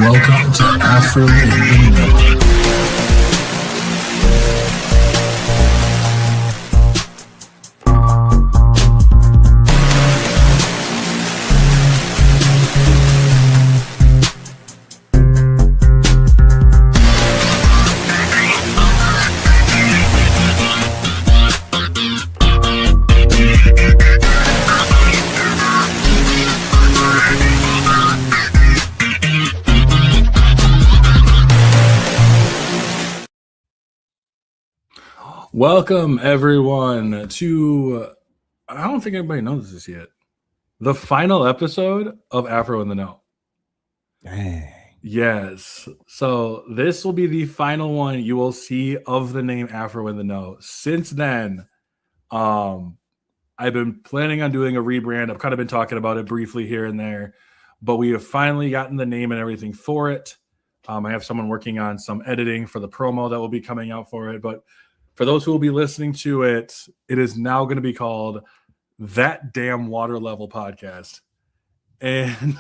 Welcome to Afro in the Know. Welcome everyone to, I don't think anybody knows this yet, the final episode of Afro in the Know. Dang. Yes. So this will be the final one you will see of the name Afro in the Know. Since then, I've been planning on doing a rebrand. I've kind of been talking about it briefly here and there, but we have finally gotten the name and everything for it. I have someone working on some editing for the promo that will be coming out for it, but for those who will be listening to it, it is now going to be called That Damn Water Level Podcast. And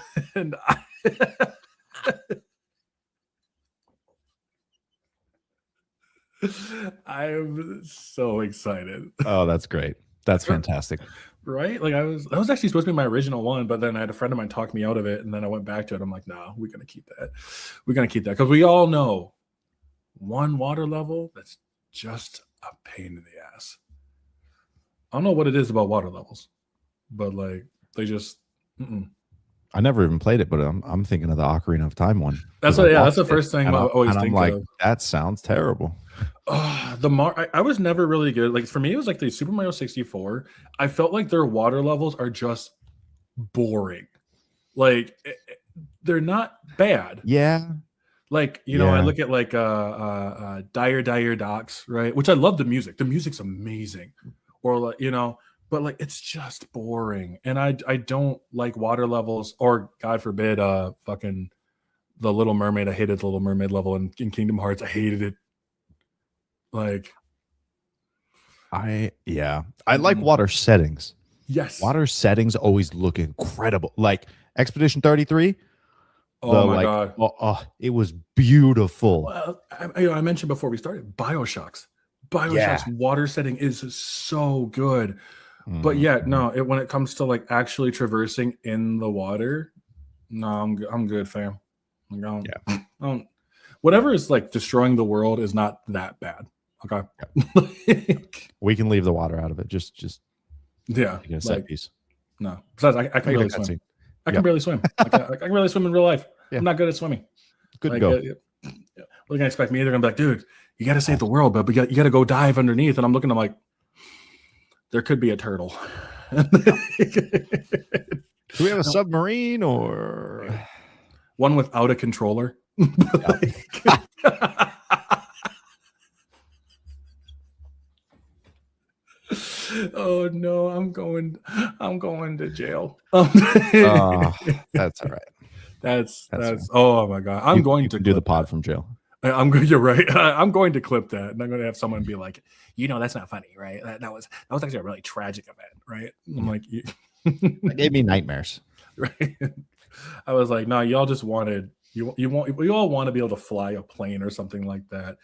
I am so excited. Oh, that's great. That's fantastic. Right? Like that was actually supposed to be my original one, but then I had a friend of mine talk me out of it, and then I went back to it. I'm like, no, we're going to keep that. We're going to keep that because we all know one water level, that's just a pain in the ass. I don't know what it is about water levels, but like they just. I never even played it, but I'm thinking of the Ocarina of Time one. That's what, that's the first thing I always think like, of. That sounds terrible. I was never really good. Like for me, it was like the Super Mario 64. I felt like their water levels are just boring. Like they're not bad. Yeah. Like, you know, I look at like Dire Docks, right? Which I love the music. The music's amazing. Or like, you know, but like it's just boring. And I don't like water levels, or God forbid, fucking the Little Mermaid. I hated the Little Mermaid level in Kingdom Hearts. I hated it. Like I like water settings. Yes. Water settings always look incredible. Like Expedition 33. Oh my God. It was beautiful. Well, I mentioned before we started Bioshocks water setting is so good. But when it comes to like actually traversing in the water, no, I'm good, fam. Whatever is like destroying the world is not that bad. Okay. We can leave the water out of it. Just get a set piece. No. Besides, I can barely swim. I can barely swim. I can barely swim in real life. Yeah. I'm not good at swimming. Good to go. What are you gonna expect me? They're gonna be like, dude, you got to save the world, but you got to go dive underneath. And I'm looking, I'm like, there could be a turtle. Do we have a submarine or one without a controller? Oh no, I'm going to jail. That's all right. That's oh my God. I'm going to do the pod from jail. You're right. I'm going to clip that, and I'm going to have someone be like, that's not funny, right? That was actually a really tragic event, right? I'm like, that gave me nightmares. Right. I was like, no, y'all just wanted we all want to be able to fly a plane or something like that,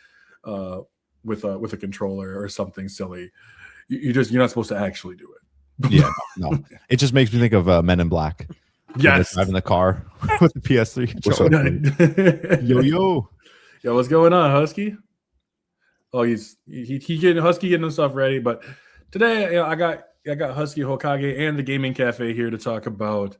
with a controller or something silly. You're not supposed to actually do it. Yeah, no. It just makes me think of Men in Black. Yes, driving the car with the PS3 controller. Yo, what's going on, Husky? Oh, he getting Husky getting himself ready. But today, I got Husky Hokage and the Gaming Cafe here to talk about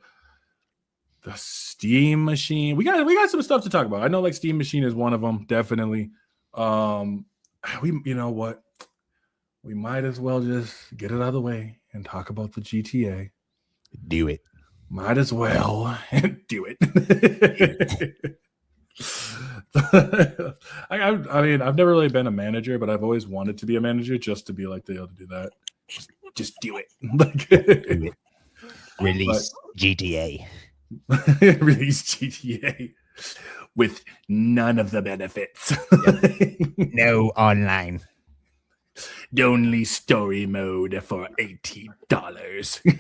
the Steam Machine. We got some stuff to talk about. I know like Steam Machine is one of them, definitely. You know what? We might as well just get it out of the way and talk about the GTA. Do it. Might as well do it. I mean, I've never really been a manager, but I've always wanted to be a manager just to be like the able to do that. Just do it. Release GTA. Release GTA with none of the benefits. No online. Only story mode for $80.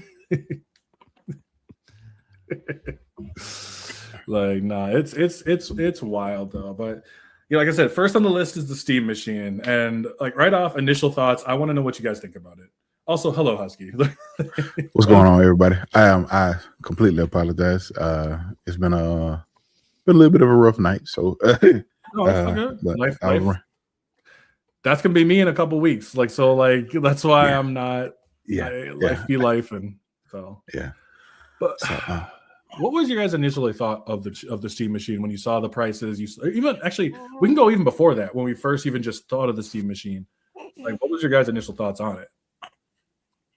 Like, nah, it's wild though. But yeah, like I said, first on the list is the Steam Machine, and like right off, initial thoughts. I want to know what you guys think about it. Also, hello, Husky. What's going on, everybody? I completely apologize. It's been a little bit of a rough night, so No, it's all good. but Life, I was life. That's gonna be me in a couple weeks. Like, so, like that's why I'm not. Life be life, and so yeah. But So, what was your guys' initially thought of the Steam Machine when you saw the prices? Even actually, we can go even before that when we first even just thought of the Steam Machine. Like, what was your guys' initial thoughts on it?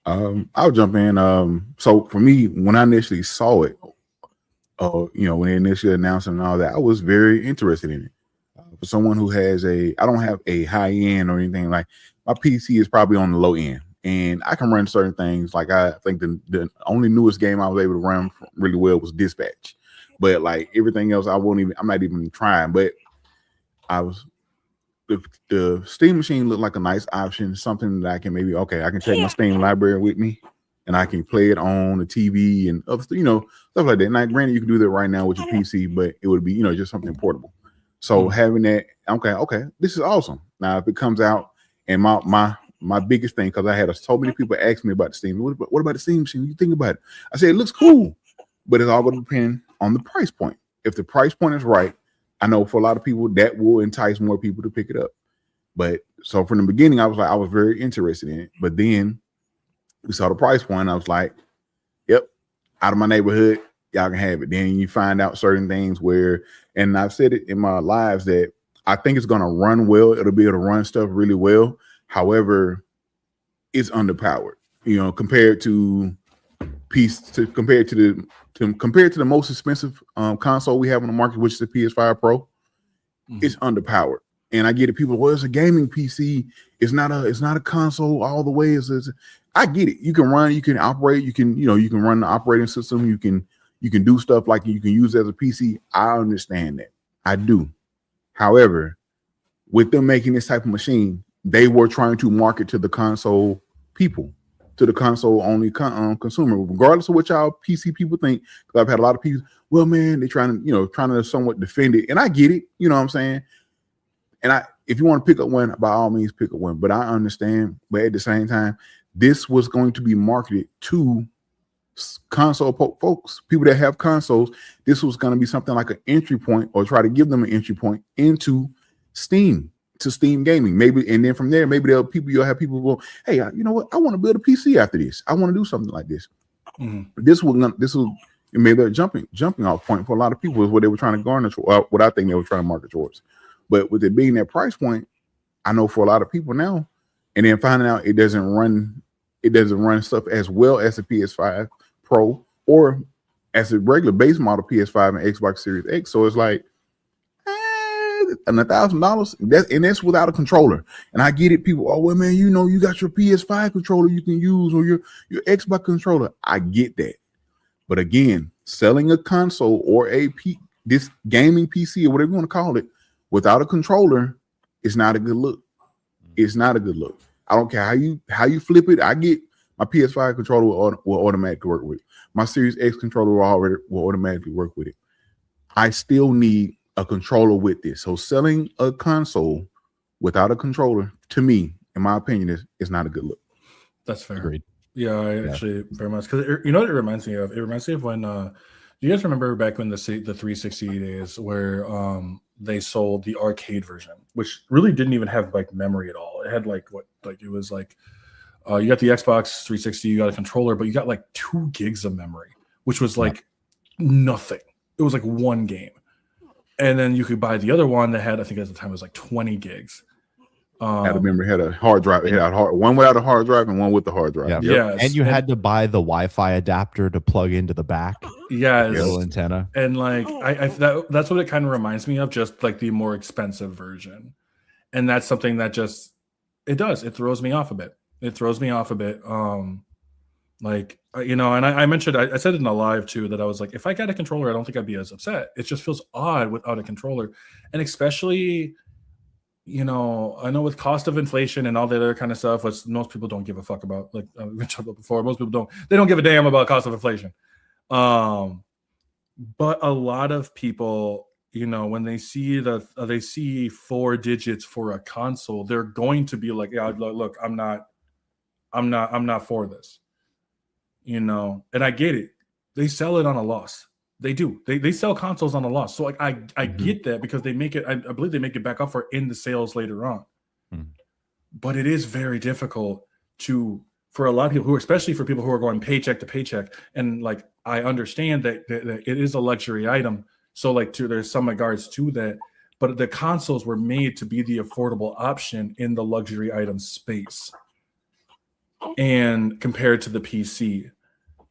I'll jump in. So for me, when I initially saw it, when they initially announced it and all that, I was very interested in it. For someone who has I don't have a high end or anything. Like my PC is probably on the low end, and I can run certain things. Like I think the only newest game I was able to run really well was Dispatch, but like everything else, I'm not even trying. But I was. The Steam Machine looked like a nice option, something that I can I can take my Steam library with me, and I can play it on the TV and stuff like that. Now, granted, you can do that right now with your PC, but it would be just something portable. So having that, okay, this is awesome. Now, if it comes out, and my biggest thing, because I had so many people ask me about the Steam, what about the Steam Machine? What do you think about it? I said it looks cool, but it's all going to depend on the price point. If the price point is right, I know for a lot of people that will entice more people to pick it up. But so from the beginning, I was very interested in it. But then we saw the price point. I was like, yep, out of my neighborhood, y'all can have it. Then you find out certain things and I've said it in my lives that I think it's going to run well. It'll be able to run stuff really well. However, it's underpowered, compared to the most expensive console we have on the market, which is the PS5 Pro. It's underpowered. And I get it. People, well, it's a gaming PC. It's not a console all the way. I get it. You can run, you can operate, you can run the operating system. You can do stuff like you can use it as a PC. I understand that. I do. However, with them making this type of machine, they were trying to market to the console people, to the console only consumer, regardless of what y'all PC people think. Because I've had a lot of people, well, man, they're trying to somewhat defend it. And I get it. You know what I'm saying? And if you want to pick up one, by all means, pick up one. But I understand. But at the same time, this was going to be marketed to console folks, people that have consoles. This was going to be something like an entry point, or try to give them an entry point into Steam, to Steam gaming. Maybe, and then from there, maybe you'll have people go, hey, you know what? I want to build a PC after this. I want to do something like this. This will maybe a jumping off point for a lot of people, is what they were trying to garner, what I think they were trying to market towards. But with it being that price point, I know for a lot of people now, and then finding out it doesn't run stuff as well as the PS5 Pro or as a regular base model PS5 and Xbox Series X. So it's like $1,000. That's without a controller. And I get it, people. Oh well, man, you got your PS5 controller you can use, or your Xbox controller. I get that, but again, selling a console or this gaming PC or whatever you want to call it, without a controller, it's not a good look. It's not a good look. I don't care how you flip it. I get my PS5 controller will automatically work with it. My Series X controller will automatically work with it. I still need a controller with this. So selling a console without a controller, to me, in my opinion, is not a good look. That's fair. Agreed. Yeah, actually very much, because what it reminds me of? It reminds me of when do you guys remember back when the 360 days where they sold the arcade version, which really didn't even have like memory at all. It had it was like you got the Xbox 360, you got a controller, but you got like 2 gigs of memory, which was like nothing. It was like 1 game. And then you could buy the other one that had, I think at the time it was like 20 gigs. I remember it had a hard drive. It had one without a hard drive and one with the hard drive. Yeah. And you had to buy the Wi-Fi adapter to plug into the back. Yeah. Little antenna. And like that's what it kind of reminds me of, just like the more expensive version. And that's something that it throws me off a bit. And I mentioned, I said it in a live too, that I was like, if I got a controller, I don't think I'd be as upset. It just feels odd without a controller. And especially, I know with cost of inflation and all that other kind of stuff, which most people don't give a fuck about. Like we've talked about before, most people don't give a damn about cost of inflation. But a lot of people, you know, when they see they see 4 digits for a console, they're going to be like, yeah, look, I'm not for this, you know. And I get it. They sell it on a loss. They do. They sell consoles on a loss. So like I get that, because they make it. I believe they make it back up for in the sales later on. But it is very difficult for a lot of people who, especially for people who are going paycheck to paycheck. And like, I understand that it is a luxury item. So like, there's some regards to that, but the consoles were made to be the affordable option in the luxury item space, and compared to the PC.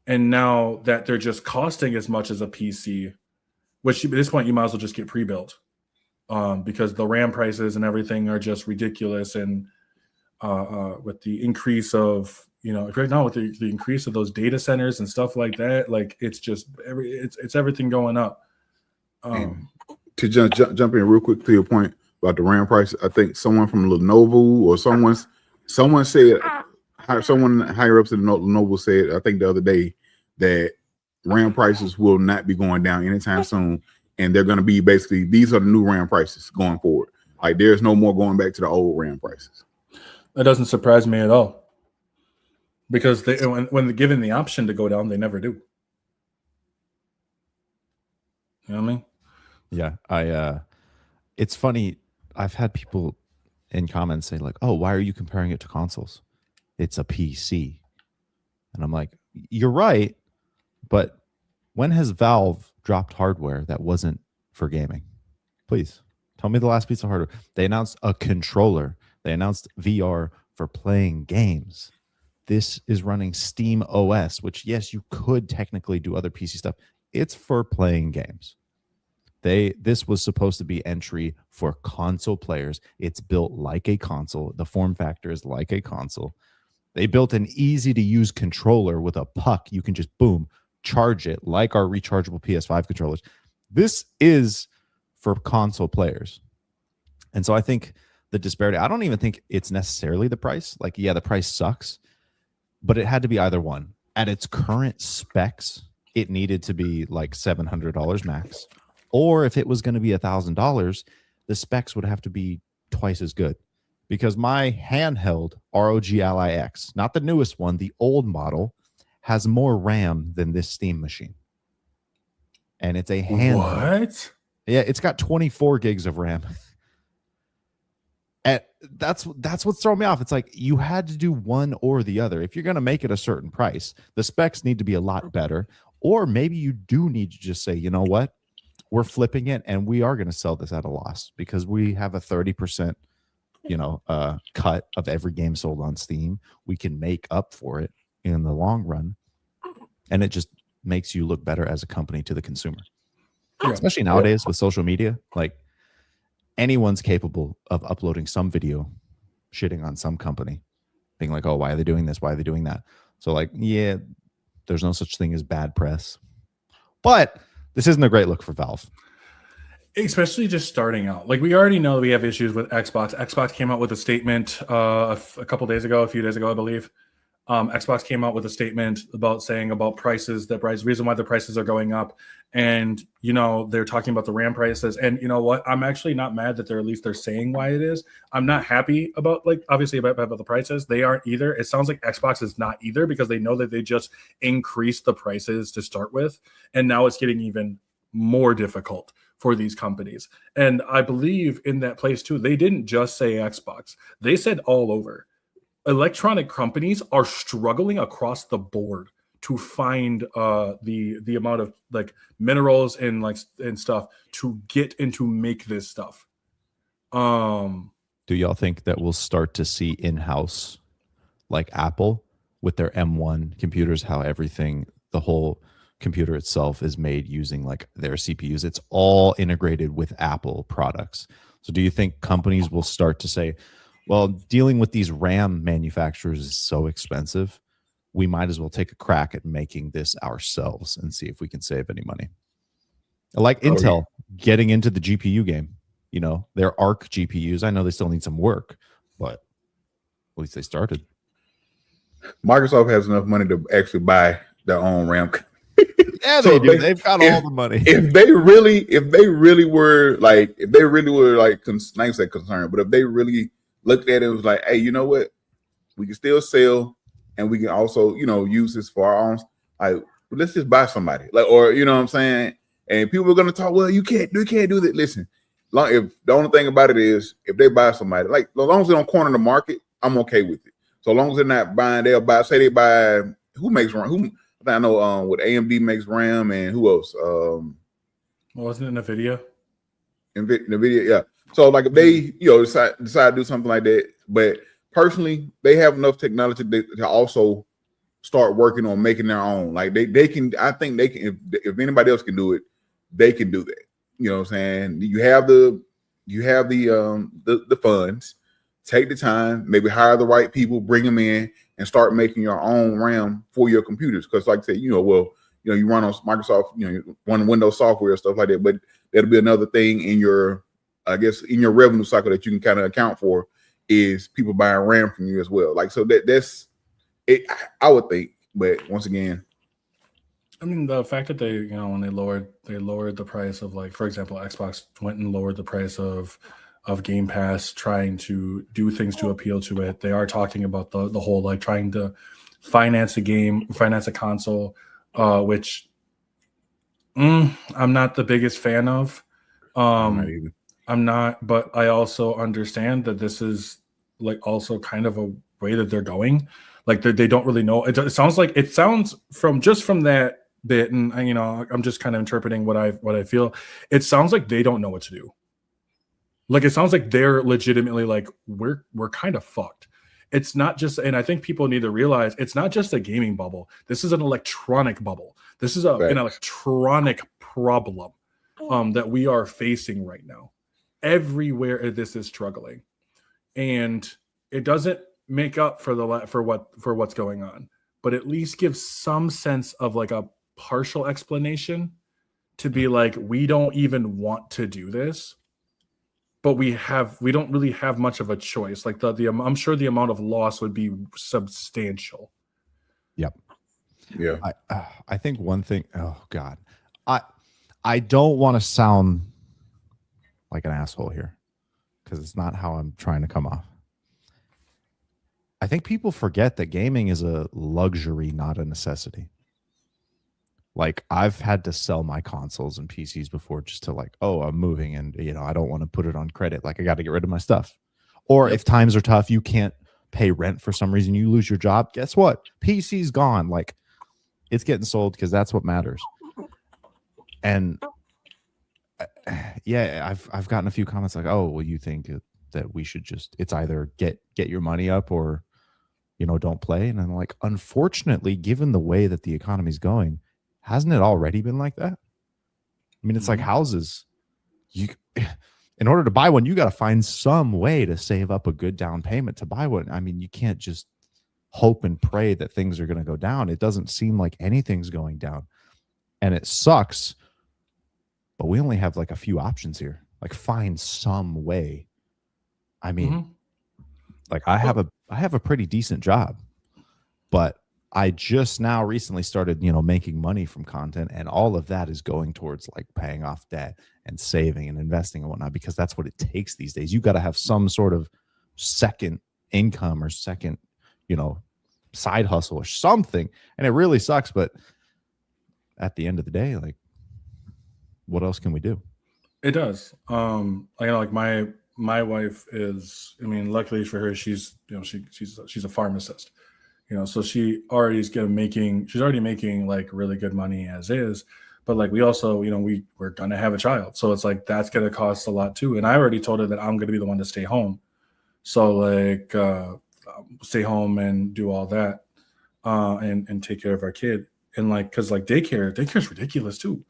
And now that they're just costing as much as a PC, which at this point you might as well just get pre-built, because the RAM prices and everything are just ridiculous. And with the increase of, you know, right now with the increase of those data centers and stuff like that, like it's just it's everything going up. To jump in real quick to your point about the RAM price, I think someone from Lenovo or someone said, someone higher ups at Lenovo said, I think the other day, that RAM prices will not be going down anytime soon, and they're going to be basically, these are the new RAM prices going forward. Like, there's no more going back to the old RAM prices. That doesn't surprise me at all, because when they're given the option to go down, they never do. You know what I mean? Yeah, it's funny. I've had people in comments say like, "Oh, why are you comparing it to consoles? It's a PC." And I'm like, "You're right, but when has Valve dropped hardware that wasn't for gaming? Please tell me the last piece of hardware. They announced a controller. They announced VR for playing games. This is running Steam OS, which, yes, you could technically do other PC stuff. It's for playing games. This was supposed to be entry for console players. It's built like a console. The form factor is like a console. They built an easy to use controller with a puck. You can just boom, charge it like our rechargeable PS5 controllers. This is for console players. And so I think the disparity, I don't even think it's necessarily the price. Like, yeah, the price sucks, but it had to be either one. At its current specs, it needed to be like $700 max. Or if it was going to be $1,000, the specs would have to be twice as good. Because my handheld ROG Ally X, not the newest one, the old model, has more RAM than this Steam machine. And it's a handheld. What? Yeah, it's got 24 gigs of RAM. And that's what's throwing me off. It's like, you had to do one or the other. If you're going to make it a certain price, the specs need to be a lot better. Or maybe you do need to just say, you know what? We're flipping it, and we are going to sell this at a loss because we have a 30%, cut of every game sold on Steam. We can make up for it in the long run, and it just makes you look better as a company to the consumer. Yeah. Especially nowadays with social media, like, anyone's capable of uploading some video shitting on some company, being like, oh, why are they doing this? Why are they doing that? So like, yeah, there's no such thing as bad press, but this isn't a great look for Valve. Especially just starting out. Like, we already know we have issues with Xbox. Xbox came out with a statement a few days ago, I believe. Xbox came out with a statement about prices, reason why the prices are going up. And, they're talking about the RAM prices. And you know what? I'm actually not mad that they're saying why it is. I'm not happy about, obviously about the prices. They aren't either. It sounds like Xbox is not either, because they know that they just increased the prices to start with. And now it's getting even more difficult for these companies. And I believe in that place too, they didn't just say Xbox. They said all over. Electronic companies are struggling across the board to find the amount of minerals and stuff to get and to make this stuff. Do y'all think that we'll start to see in-house, like Apple with their M1 computers, how the whole computer itself is made using their CPUs? It's all integrated with Apple products. So do you think companies will start to say, well, dealing with these RAM manufacturers is so expensive, we might as well take a crack at making this ourselves and see if we can save any money? Like Intel getting into the GPU game, their Arc GPUs. I know they still need some work, but at least they started. Microsoft has enough money to actually buy their own RAM Yeah, So they if do. They've got if- all the money. if they really were like not even say concerned, but if they really looked at it, was like, hey, you know what? We can still sell, and we can also, use this for our own. Like, let's just buy somebody, like, or you know what I'm saying. And people are gonna talk. Well, you can't do that. Listen, if the only thing about it is if they buy somebody, like as long as they don't corner the market, I'm okay with it. So as long as they're not buying, they'll buy. Say they buy. Who makes RAM? I think I know. What AMD makes RAM, and who else? Wasn't it NVIDIA? NVIDIA, yeah. So like if they decide to do something like that, but personally they have enough technology to also start working on making their own. Like they can, I think they can. If anybody else can do it, they can do that. You know what I'm saying? You have the funds. Take the time, maybe hire the right people, bring them in, and start making your own RAM for your computers. Because, like I said, you run on Microsoft, run Windows software, stuff like that. But that'll be another thing in your, I guess, in your revenue cycle that you can kind of account for is people buying RAM from you as well. Like, so that's it. I would think, but once again, I mean, the fact that they, when they lowered the price of, like, for example, Xbox went and lowered the price of Game Pass, trying to do things to appeal to it. They are talking about the whole, like, trying to finance a console, which I'm not the biggest fan of. I'm not, but I also understand that this is, like, also kind of a way that they're going. Like, they don't really know. It sounds from that bit, and I'm just kind of interpreting what I feel. It sounds like they don't know what to do. Like, it sounds like they're legitimately like, we're kind of fucked. It's not just, and I think people need to realize it's not just a gaming bubble. This is an electronic bubble. This is an electronic problem that we are facing right now. Everywhere this is struggling, and it doesn't make up for what's going on, but at least gives some sense of, like, a partial explanation to be like, we don't even want to do this, but we don't really have much of a choice. Like, I'm sure the amount of loss would be substantial. Yep. Yeah. I think one thing. Oh God, I don't want to sound like an asshole here, because it's not how I'm trying to come off. I think people forget that gaming is a luxury, not a necessity. Like, I've had to sell my consoles and PCs before just to, like, oh, I'm moving and, I don't want to put it on credit. Like, I got to get rid of my stuff. Or if times are tough, you can't pay rent for some reason, you lose your job. Guess what? PC's gone. Like, it's getting sold because that's what matters. And yeah, I've gotten a few comments like, oh, well, you think that we should just, it's either get your money up or, don't play. And I'm like, unfortunately, given the way that the economy's going, hasn't it already been like that? I mean, it's like houses. In order to buy one, you got to find some way to save up a good down payment to buy one. I mean, you can't just hope and pray that things are going to go down. It doesn't seem like anything's going down, and it sucks. But we only have, like, a few options here. Like, find some way. I mean, like, I have a pretty decent job, but I just now recently started, making money from content, and all of that is going towards, like, paying off debt and saving and investing and whatnot, because that's what it takes these days. You got to have some sort of second income or second, side hustle or something. And it really sucks. But at the end of the day, like, what else can we do? It does. Like my wife is, I mean, luckily for her, she's a pharmacist. So she's already making like really good money as is. But, like, we also, we're gonna have a child, so it's like that's gonna cost a lot too. And I already told her that I'm gonna be the one to stay home, so, like, stay home and do all that, and take care of our kid. And, like, because, like, daycare's ridiculous too.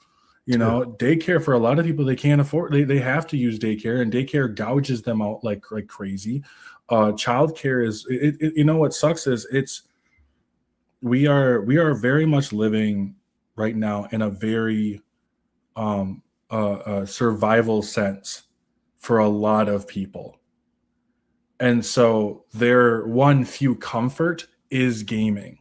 Daycare, for a lot of people, they can't afford. They have to use daycare, and daycare gouges them out like crazy. Childcare is what sucks is we are very much living right now in a very survival sense for a lot of people. And so their one few comfort is gaming.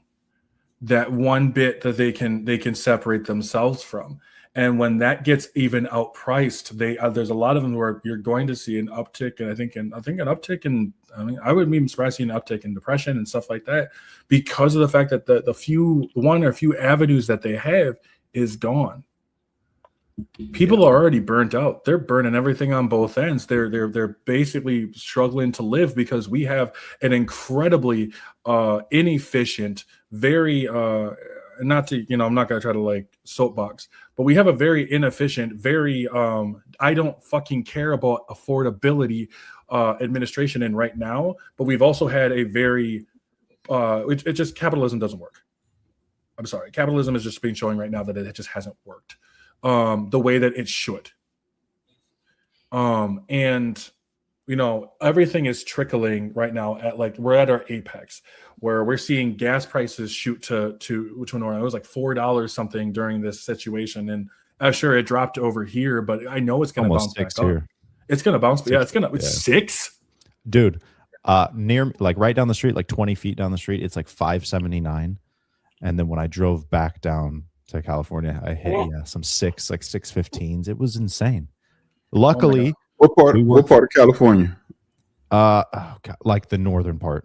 that one bit that they can separate themselves from. And when that gets even outpriced, there's a lot of them where you're going to see an uptick, and I think an uptick in, I mean, I would be surprised seeing an uptick in depression and stuff like that because of the fact that the one or few avenues that they have is gone. People are already burnt out. They're burning everything on both ends. They're basically struggling to live because we have an incredibly inefficient, very not to, I'm not gonna try to like soapbox, but we have a very inefficient, very I don't fucking care about affordability administration in right now. But we've also had a very it just capitalism doesn't work. I'm sorry, capitalism is just being showing right now that it just hasn't worked the way that it should. And everything is trickling right now at like we're at our apex where we're seeing gas prices shoot to which one it was like $4 something during this situation, and sure it dropped over here, but I know it's going to bounce back up. It's going to bounce. Yeah, it's 6, dude. Near like right down the street, like 20 feet down the street, it's like $5.79, and then when I drove back down to California, I hit some 6.15s. It was insane. Luckily, what part of California? Like the northern part.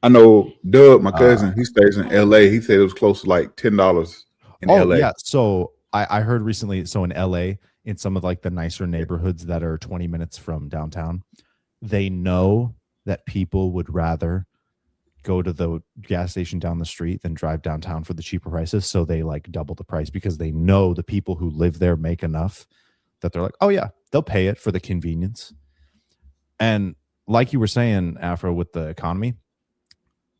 I know Doug, my cousin, he stays in LA. He said it was close to like $10 in LA. Yeah. So I heard recently, so in LA, in some of like the nicer neighborhoods that are 20 minutes from downtown, they know that people would rather go to the gas station down the street than drive downtown for the cheaper prices. So they like double the price because they know the people who live there make enough that they're like, oh yeah, they'll pay it for the convenience. And like you were saying, Afro, with the economy,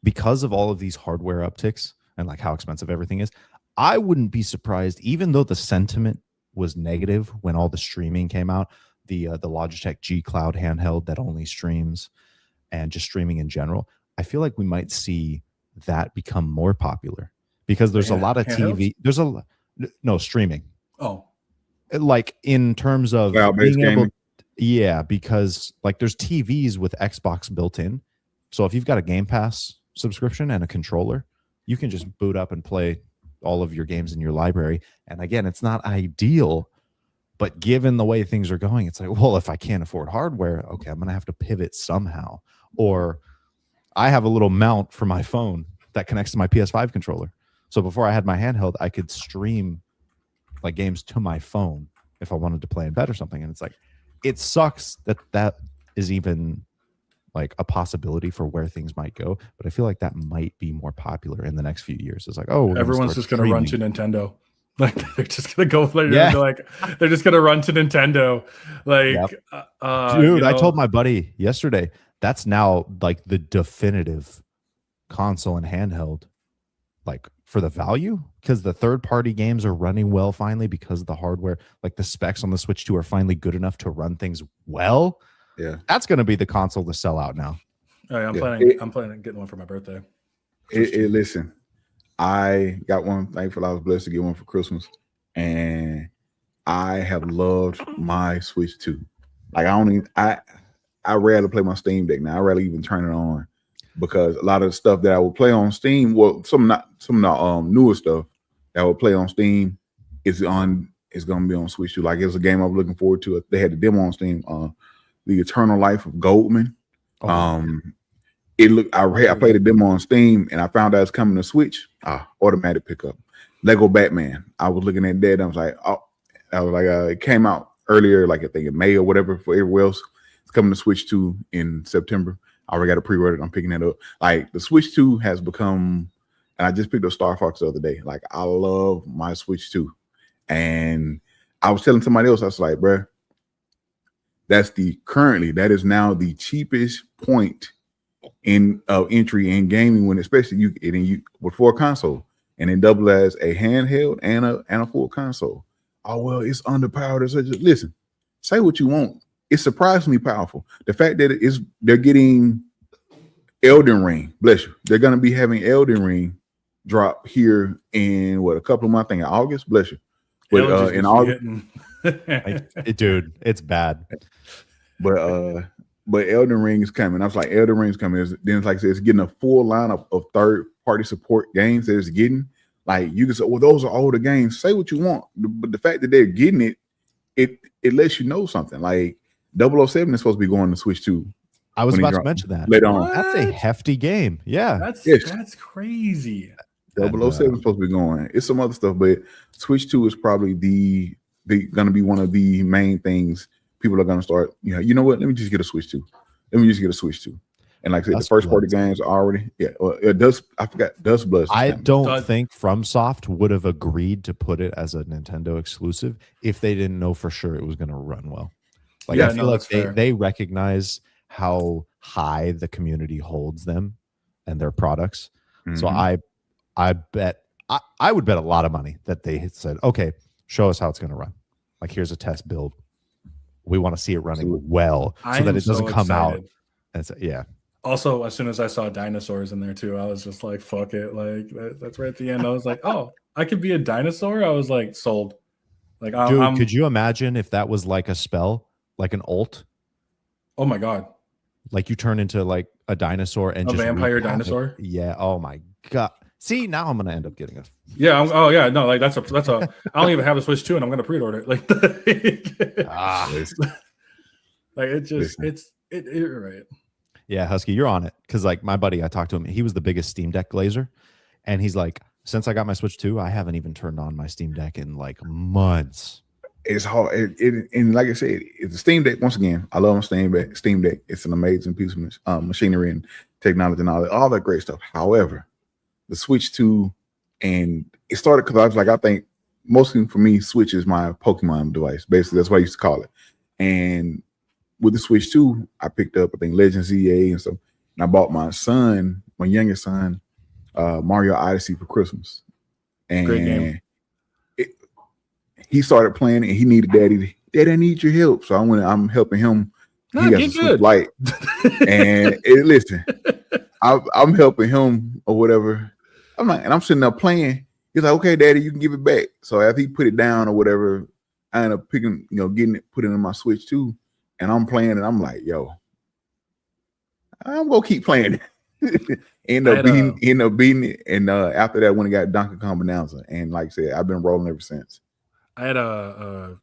because of all of these hardware upticks and like how expensive everything is, I wouldn't be surprised, even though the sentiment was negative when all the streaming came out, the Logitech G Cloud handheld that only streams and just streaming in general, I feel like we might see that become more popular because there's a lot of TV. There's no streaming. Oh, like in terms of being able, because like there's TVs with Xbox built in. So if you've got a Game Pass subscription and a controller, you can just boot up and play all of your games in your library. And again, it's not ideal, but given the way things are going, it's like, well, if I can't afford hardware, okay, I'm going to have to pivot somehow. Or I have a little mount for my phone that connects to my PS5 controller. So before I had my handheld, I could stream like games to my phone if I wanted to play in bed or something. And it's like, it sucks that is even like a possibility for where things might go. But I feel like that might be more popular in the next few years. It's like, oh, everyone's just going to run to Nintendo. Like they're just going to go play. Yeah. They're just going to run to Nintendo. Like, yep. Dude, I told my buddy yesterday, that's now like the definitive console and handheld, like for the value, because the third-party games are running well finally because of the hardware. Like the specs on the Switch 2 are finally good enough to run things well. Yeah, that's going to be the console to sell out now. Oh, yeah, I'm planning on getting one for my birthday. Listen, I got one. Thankful I was blessed to get one for Christmas, and I have loved my Switch 2. Like I rarely play my Steam Deck now. I rarely even turn it on because a lot of the stuff that I would play on Steam, well, some not newer stuff that I would play on Steam is going to be on Switch 2. Like it's a game I'm looking forward to. They had the demo on Steam, The Eternal Life of Goldman. Oh, I played the demo on Steam and I found out it's coming to Switch. Automatic pickup. Lego Batman. I was looking at that and I was like, it came out earlier, like I think in May or whatever for everywhere else. Coming to Switch 2 in September. I already got a pre-order. I'm picking that up. Like the Switch 2 has become, and I just picked up Star Fox the other day. Like I love my Switch 2. And I was telling somebody else, I was like, bruh, that is now the cheapest point in entry in gaming when especially you before a console and then double as a handheld and a full console. Oh well, it's underpowered. So just listen, say what you want. It's surprisingly powerful. The fact that they're getting Elden Ring, bless you. They're gonna be having Elden Ring drop here in a couple of months, I think in August, bless you. But in August, dude, it's bad. But but Elden Ring is coming. I was like, Elden Ring is coming. Then it's like I said, it's getting a full lineup of third-party support games that it's getting. Like you can say, well, those are older games. Say what you want, but the fact that they're getting it, it lets you know something. Like 007 is supposed to be going to Switch 2. I was about to mention that later on. That's a hefty game. Yeah, that's crazy. 007 is supposed to be going. It's some other stuff, but Switch 2 is probably going to be one of the main things people are going to start. You know what? Let me just get a Switch 2. And like I said, the first party games are already. Yeah, I forgot Dust Blood. I don't think FromSoft would have agreed to put it as a Nintendo exclusive if they didn't know for sure it was going to run well. Like I feel like they recognize how high the community holds them and their products. Mm-hmm. So I bet I would bet a lot of money that they had said, okay, show us how it's going to run. Like here's a test build. We want to see it running well so that it doesn't come out. And so, yeah. Also, as soon as I saw dinosaurs in there too, I was just like, fuck it. Like that's right at the end. I was like, oh, I could be a dinosaur. I was like, sold. Like, dude, could you imagine if that was like a spell, like an ult? Oh my God. Like you turn into like a dinosaur and a vampire dinosaur. Yeah. Oh my God. See, now I'm gonna end up getting a. Yeah. No, like that's a. I don't even have a Switch 2, and I'm gonna pre-order it. Like, like it just it right. Yeah, Husky, you're on it because like my buddy, I talked to him. He was the biggest Steam Deck glazer, and he's like, since I got my Switch 2, I haven't even turned on my Steam Deck in like months. It's hard, and like I said, it's a Steam Deck. Once again, I love Steam Deck. It's an amazing piece of machinery and technology and all that great stuff. However, the Switch 2, and it started because I was like, I think mostly for me, Switch is my Pokemon device. Basically, that's what I used to call it. And with the Switch 2, I picked up, I think, Legend ZA and stuff. And I bought my youngest son, Mario Odyssey for Christmas. And great game. He started playing it, and he needed Daddy, I need your help. So I'm helping him. He got a Switch Lite. And listen, I'm helping him or whatever. I'm like, and I'm sitting there playing. He's like, okay, Daddy, you can give it back. So after he put it down or whatever, I ended up picking, getting it, putting it in my Switch 2. And I'm playing, and I'm like, yo, I'm gonna keep playing it. end up beating it. And after that, when it got Donkey Kong Bonanza, and like I said, I've been rolling ever since. I had a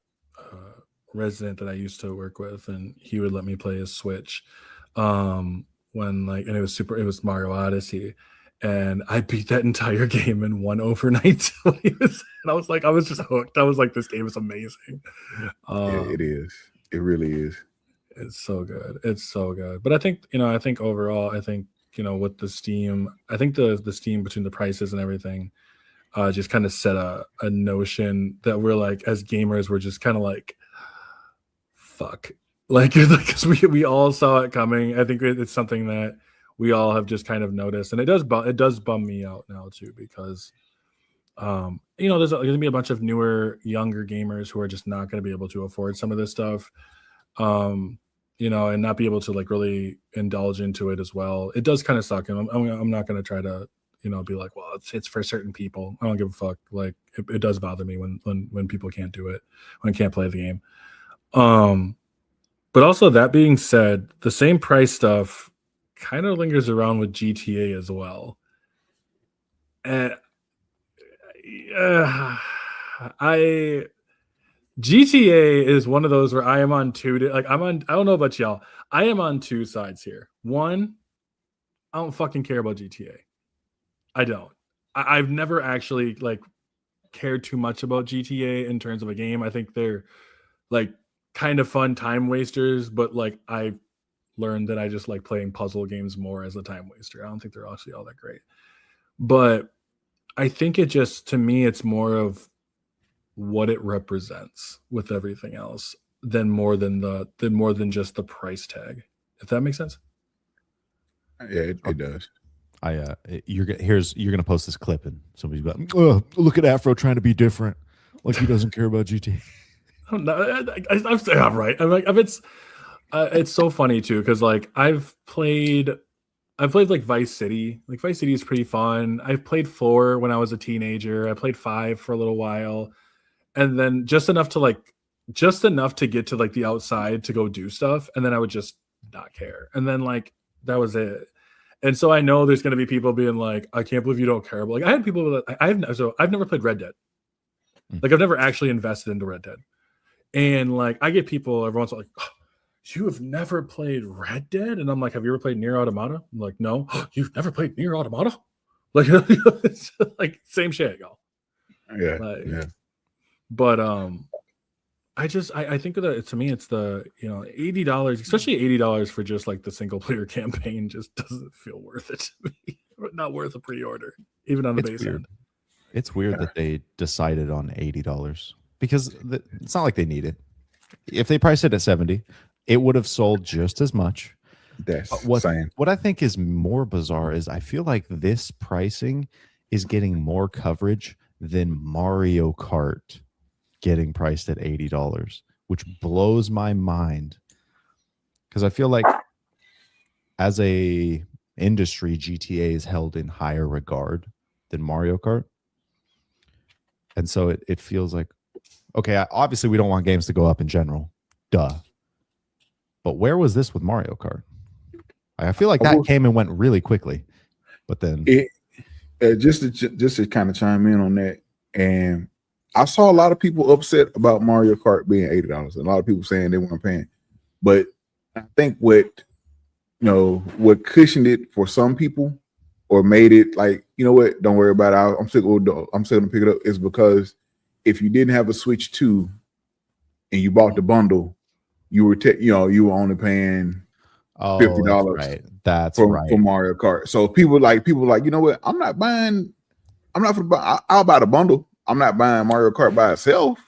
resident that I used to work with, and he would let me play his Switch. And it was Mario Odyssey, and I beat that entire game in one overnight. And I was just hooked. I was like, this game is amazing. Yeah, it is. It really is. It's so good. It's so good. But I think overall, with the Steam, I think the Steam between the prices and everything, just kind of set a notion that we're like, as gamers, we're just kind of like, fuck. Like, because we all saw it coming. I think it's something that we all have just kind of noticed. And it does bum me out now too, because there's gonna be a bunch of newer, younger gamers who are just not gonna be able to afford some of this stuff. And not be able to like really indulge into it as well. It does kind of suck, and I'm not going to try to, be like, well, it's for certain people. I don't give a fuck. Like it does bother me when people can't do it, when can't play the game. But also that being said, the same price stuff kind of lingers around with GTA as well. And GTA is one of those where I am on two. I don't know about y'all. I am on two sides here. One, I don't fucking care about GTA. I don't. I've never actually like cared too much about GTA in terms of a game. I think they're like kind of fun time wasters, but like I learned that I just like playing puzzle games more as a time waster. I don't think they're actually all that great. But I think to me, it's more of what it represents with everything else than more than just the price tag, if that makes sense. Yeah, it does. You're gonna post this clip and somebody's like, oh, look at Afro trying to be different, like he doesn't care about GTA. I'm right. I'm like, it's so funny too, because like I've played like Vice City. Like Vice City is pretty fun. I've played 4 when I was a teenager. I played 5 for a little while. And then just enough to get to like the outside to go do stuff, and then I would just not care. And then like that was it. And so I know there's going to be people being like, I can't believe you don't care. But like I had people that I've never played Red Dead. Like I've never actually invested into Red Dead. And like I get people every once in a while like, oh, you have never played Red Dead? And I'm like, have you ever played Nier Automata? I'm like, no. You've never played Nier Automata? Like, it's like same shit, y'all. Yeah, Like, yeah. But I think that to me it's the $80, especially $80 for just like the single player campaign just doesn't feel worth it to me. Not worth a pre-order, even on the base end. It's weird that they decided on $80 because it's not like they need it. If they priced it at 70, it would have sold just as much. That's what I think is more bizarre is I feel like this pricing is getting more coverage than Mario Kart getting priced at $80, which blows my mind. Because I feel like as a industry, GTA is held in higher regard than Mario Kart. And so it feels like, okay, obviously we don't want games to go up in general. Duh. But where was this with Mario Kart? I feel like that came and went really quickly. But then just to kind of chime in on that, and I saw a lot of people upset about Mario Kart being $80, and a lot of people saying they weren't paying. But I think what cushioned it for some people, or made it like, you know what, don't worry about it. I'm still gonna pick it up. Is because if you didn't have a Switch 2 and you bought the bundle, you were you were only paying $50. Right. That's for right. Mario Kart. So people like, you know what? I'll buy the bundle. I'm not buying Mario Kart by itself.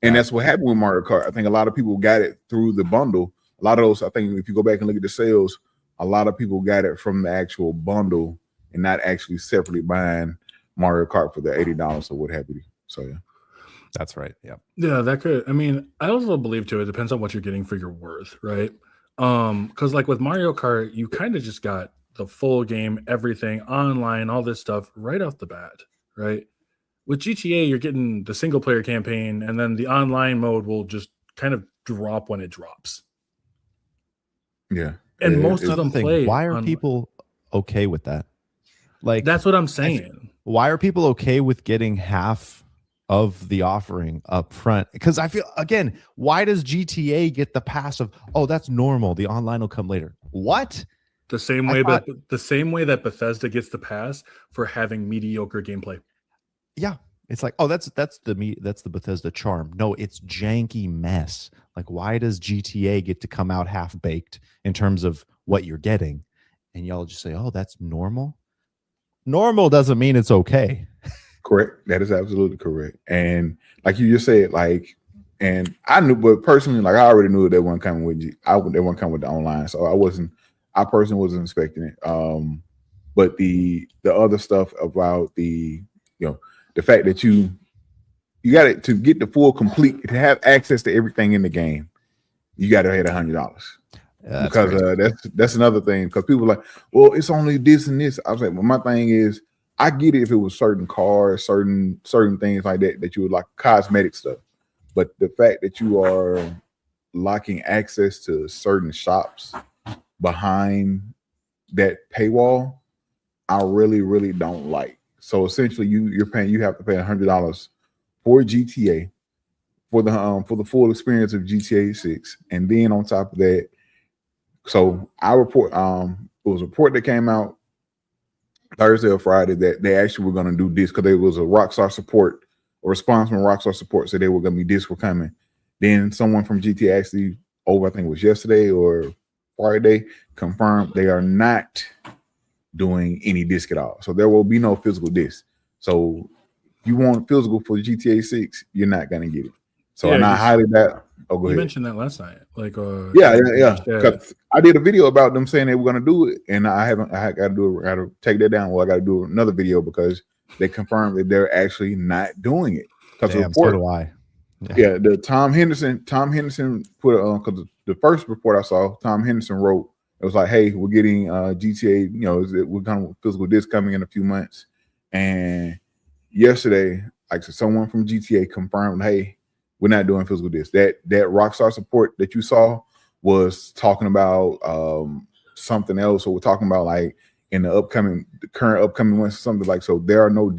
And that's what happened with Mario Kart. I think a lot of people got it through the bundle. A lot of those, I think if you go back and look at the sales, a lot of people got it from the actual bundle and not actually separately buying Mario Kart for the $80 or what have you. So yeah. That's right. Yeah. Yeah, that could. I mean, I also believe too, it depends on what you're getting for your worth, right? Because like with Mario Kart, you kind of just got the full game, everything online, all this stuff right off the bat, right? With GTA, you're getting the single player campaign, and then the online mode will just kind of drop when it drops. Yeah. And most of them play. Why are people okay with that? Like, that's what I'm saying. Why are people okay with getting half of the offering up front? Because I feel, again, why does GTA get the pass of, oh, that's normal, the online will come later? What? The same way that Bethesda gets the pass for having mediocre gameplay. Yeah, it's like, oh, that's the Bethesda charm. No, it's janky mess. Like, why does GTA get to come out half baked in terms of what you're getting, and y'all just say, oh, that's normal? Normal doesn't mean it's okay. Correct. That is absolutely correct. And like you just said, like, and I knew, but personally, like I already knew they weren't coming with they weren't coming with the online, so I personally wasn't expecting it. But the other stuff about the fact that you got it to get the full complete, to have access to everything in the game, you got to hit $100. Because that's another thing. Because people are like, well, it's only this and this. I was like, well, my thing is, I get it if it was certain cars, certain things like that you would like, cosmetic stuff. But the fact that you are locking access to certain shops behind that paywall, I really, really don't like. So essentially, you have to pay $100 for GTA for the full experience of GTA 6, and then on top of that, so I report it was a report that came out Thursday or Friday that they actually were going to do this because there was a Rockstar support, a response from Rockstar support said they were going to be this were coming. Then someone from GTA actually I think it was yesterday or Friday, confirmed they are not doing any disc at all. So there will be no physical disc. So if you want physical for GTA 6, you're not going to get it. So yeah, I highly doubt. Oh, go ahead. You mentioned that last night. Like, yeah. I did a video about them saying they were going to do it, and I got to take that down. Well, I got to do another video because they confirmed that they're actually not doing it. Because the report, so do I. Yeah, the Tom Henderson put because the first report I saw, Tom Henderson wrote, it was like, hey, we're getting GTA, we're going to physical disc coming in a few months. And yesterday, like someone from GTA confirmed, hey, we're not doing physical disc. That Rockstar support that you saw was talking about something else, or we're talking about like in the current upcoming ones, something like, so there are no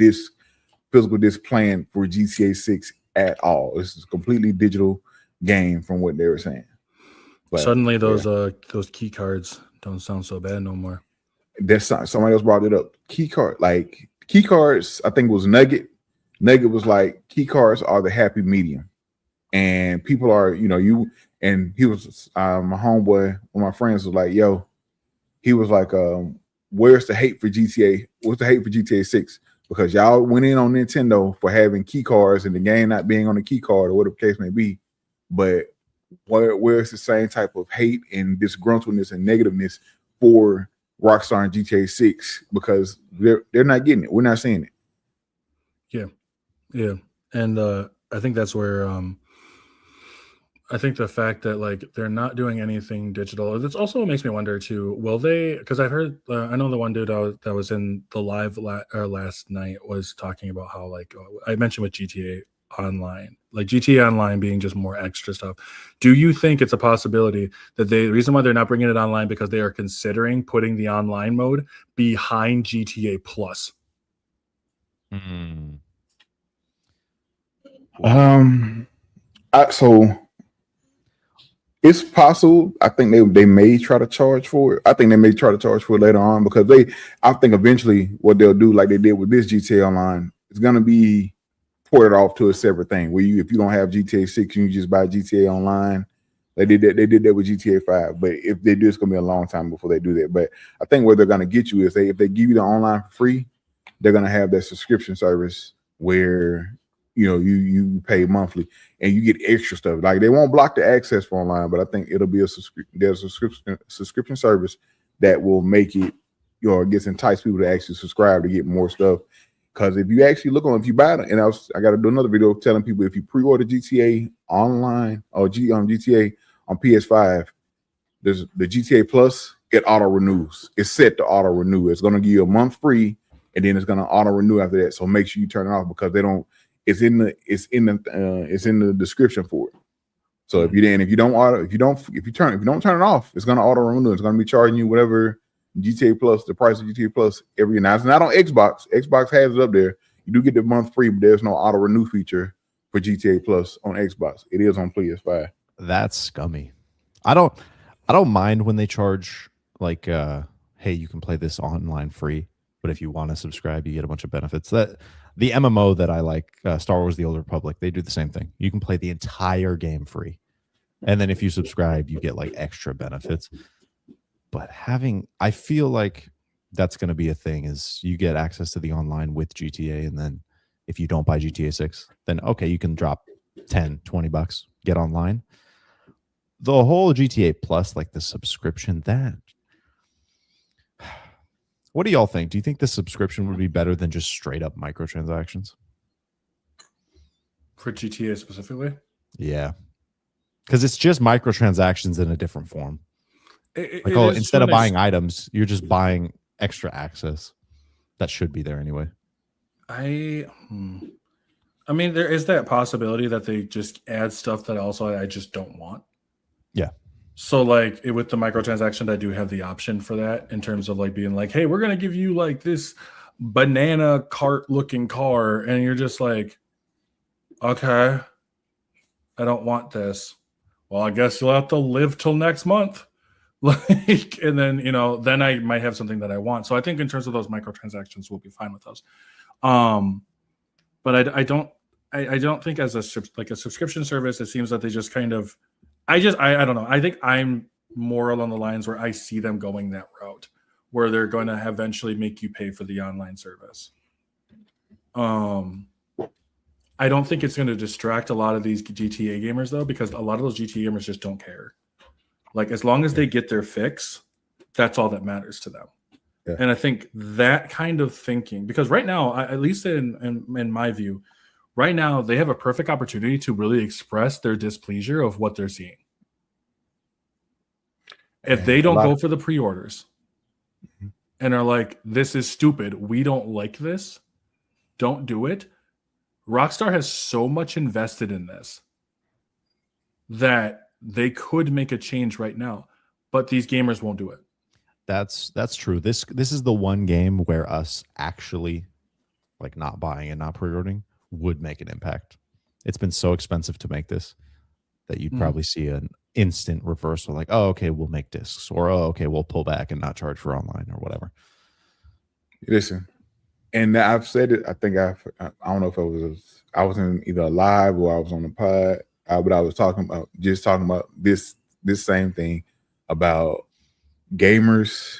physical disc planned for GTA 6 at all. This is a completely digital game from what they were saying. But suddenly those key cards don't sound so bad no more. That's somebody else brought it up. Key cards, I think it was Nugget. Nugget was like, key cards are the happy medium, and people are, and he was my homeboy, one of my friends was like, yo, he was like, where's the hate for GTA? What's the hate for GTA 6? Because y'all went in on Nintendo for having key cards and the game not being on the key card or whatever the case may be, but where's the same type of hate and disgruntledness and negativeness for Rockstar and GTA 6, because they're not getting it. We're not seeing it. Yeah. And I think that's where I think the fact that like they're not doing anything digital, this also makes me wonder too, will they, because I've heard I know the one dude that was in the live last night was talking about how like I mentioned with GTA Online, like GTA Online being just more extra stuff. Do you think it's a possibility that the reason why they're not bringing it online because they are considering putting the online mode behind GTA Plus? So it's possible. I think they may try to charge for it. I think they may try to charge for it later on, because I think eventually what they'll do, like they did with this GTA Online, it's gonna be ported off to a separate thing where if you don't have GTA 6, you just buy GTA Online. They did that with GTA 5, but if they do, it's gonna be a long time before they do that. But I think where they're gonna get you is if they give you the online for free, they're gonna have that subscription service where you pay monthly and you get extra stuff. Like they won't block the access for online, but I think it'll be there's a subscription service that will make it, gets entice people to actually subscribe to get more stuff. Because if you actually if you buy it, and I got to do another video telling people, if you pre-order GTA Online or GTA on PS5, there's the GTA Plus, it auto renews. It's set to auto renew. It's going to give you a month free, and then it's going to auto renew after that. So make sure you turn it off, because they don't. It's in the description for it. So if you don't turn it off, it's going to auto renew. It's going to be charging you whatever GTA Plus, the price of GTA Plus every year. Now it's not on Xbox. Xbox has it up there. You do get the month free, but there's no auto renew feature for GTA Plus on Xbox. It is on PS5. That's scummy. I don't mind when they charge like, hey, you can play this online free, but if you want to subscribe, you get a bunch of benefits. That the MMO that I like, Star Wars: The Old Republic, they do the same thing. You can play the entire game free, and then if you subscribe, you get like extra benefits. But I feel like that's going to be a thing, is you get access to the online with GTA, and then if you don't buy GTA 6, then okay, you can drop $10-20, get online. The whole GTA Plus, like the subscription, what do y'all think? Do you think the subscription would be better than just straight up microtransactions? For GTA specifically? Yeah. Because it's just microtransactions in a different form. Instead of buying items, you're just buying extra access that should be there anyway. I mean, there is that possibility that they just add stuff that also I just don't want. Yeah. So like with the microtransaction, I do have the option for that, in terms of like being like, hey, we're gonna give you like this banana cart looking car, and you're just like, okay, I don't want this. Well, I guess you'll have to live till next month. Like, and then then I might have something that I want. So I think in terms of those microtransactions, we'll be fine with those. But I don't think as a subscription service, it seems that they just kind of, I don't know. I think I'm more along the lines where I see them going that route, where they're going to eventually make you pay for the online service. I don't think it's going to distract a lot of these GTA gamers though, because a lot of those GTA gamers just don't care. Like, as long as they get their fix, that's all that matters to them. Yeah. And I think that kind of thinking, because right now, at least in my view, right now, they have a perfect opportunity to really express their displeasure of what they're seeing. If they don't go for the pre-orders and are like, this is stupid, we don't like this, don't do it. Rockstar has so much invested in this that they could make a change right now, but these gamers won't do it. That's true. This is the one game where us actually like not buying and not pre-ordering would make an impact. It's been so expensive to make this that you'd probably see an instant reversal, like, oh, okay, we'll make discs, or oh, okay, we'll pull back and not charge for online or whatever. Listen, and I've said it. I think I don't know if I was in either a live or I was on the pod, but I was talking about this same thing about gamers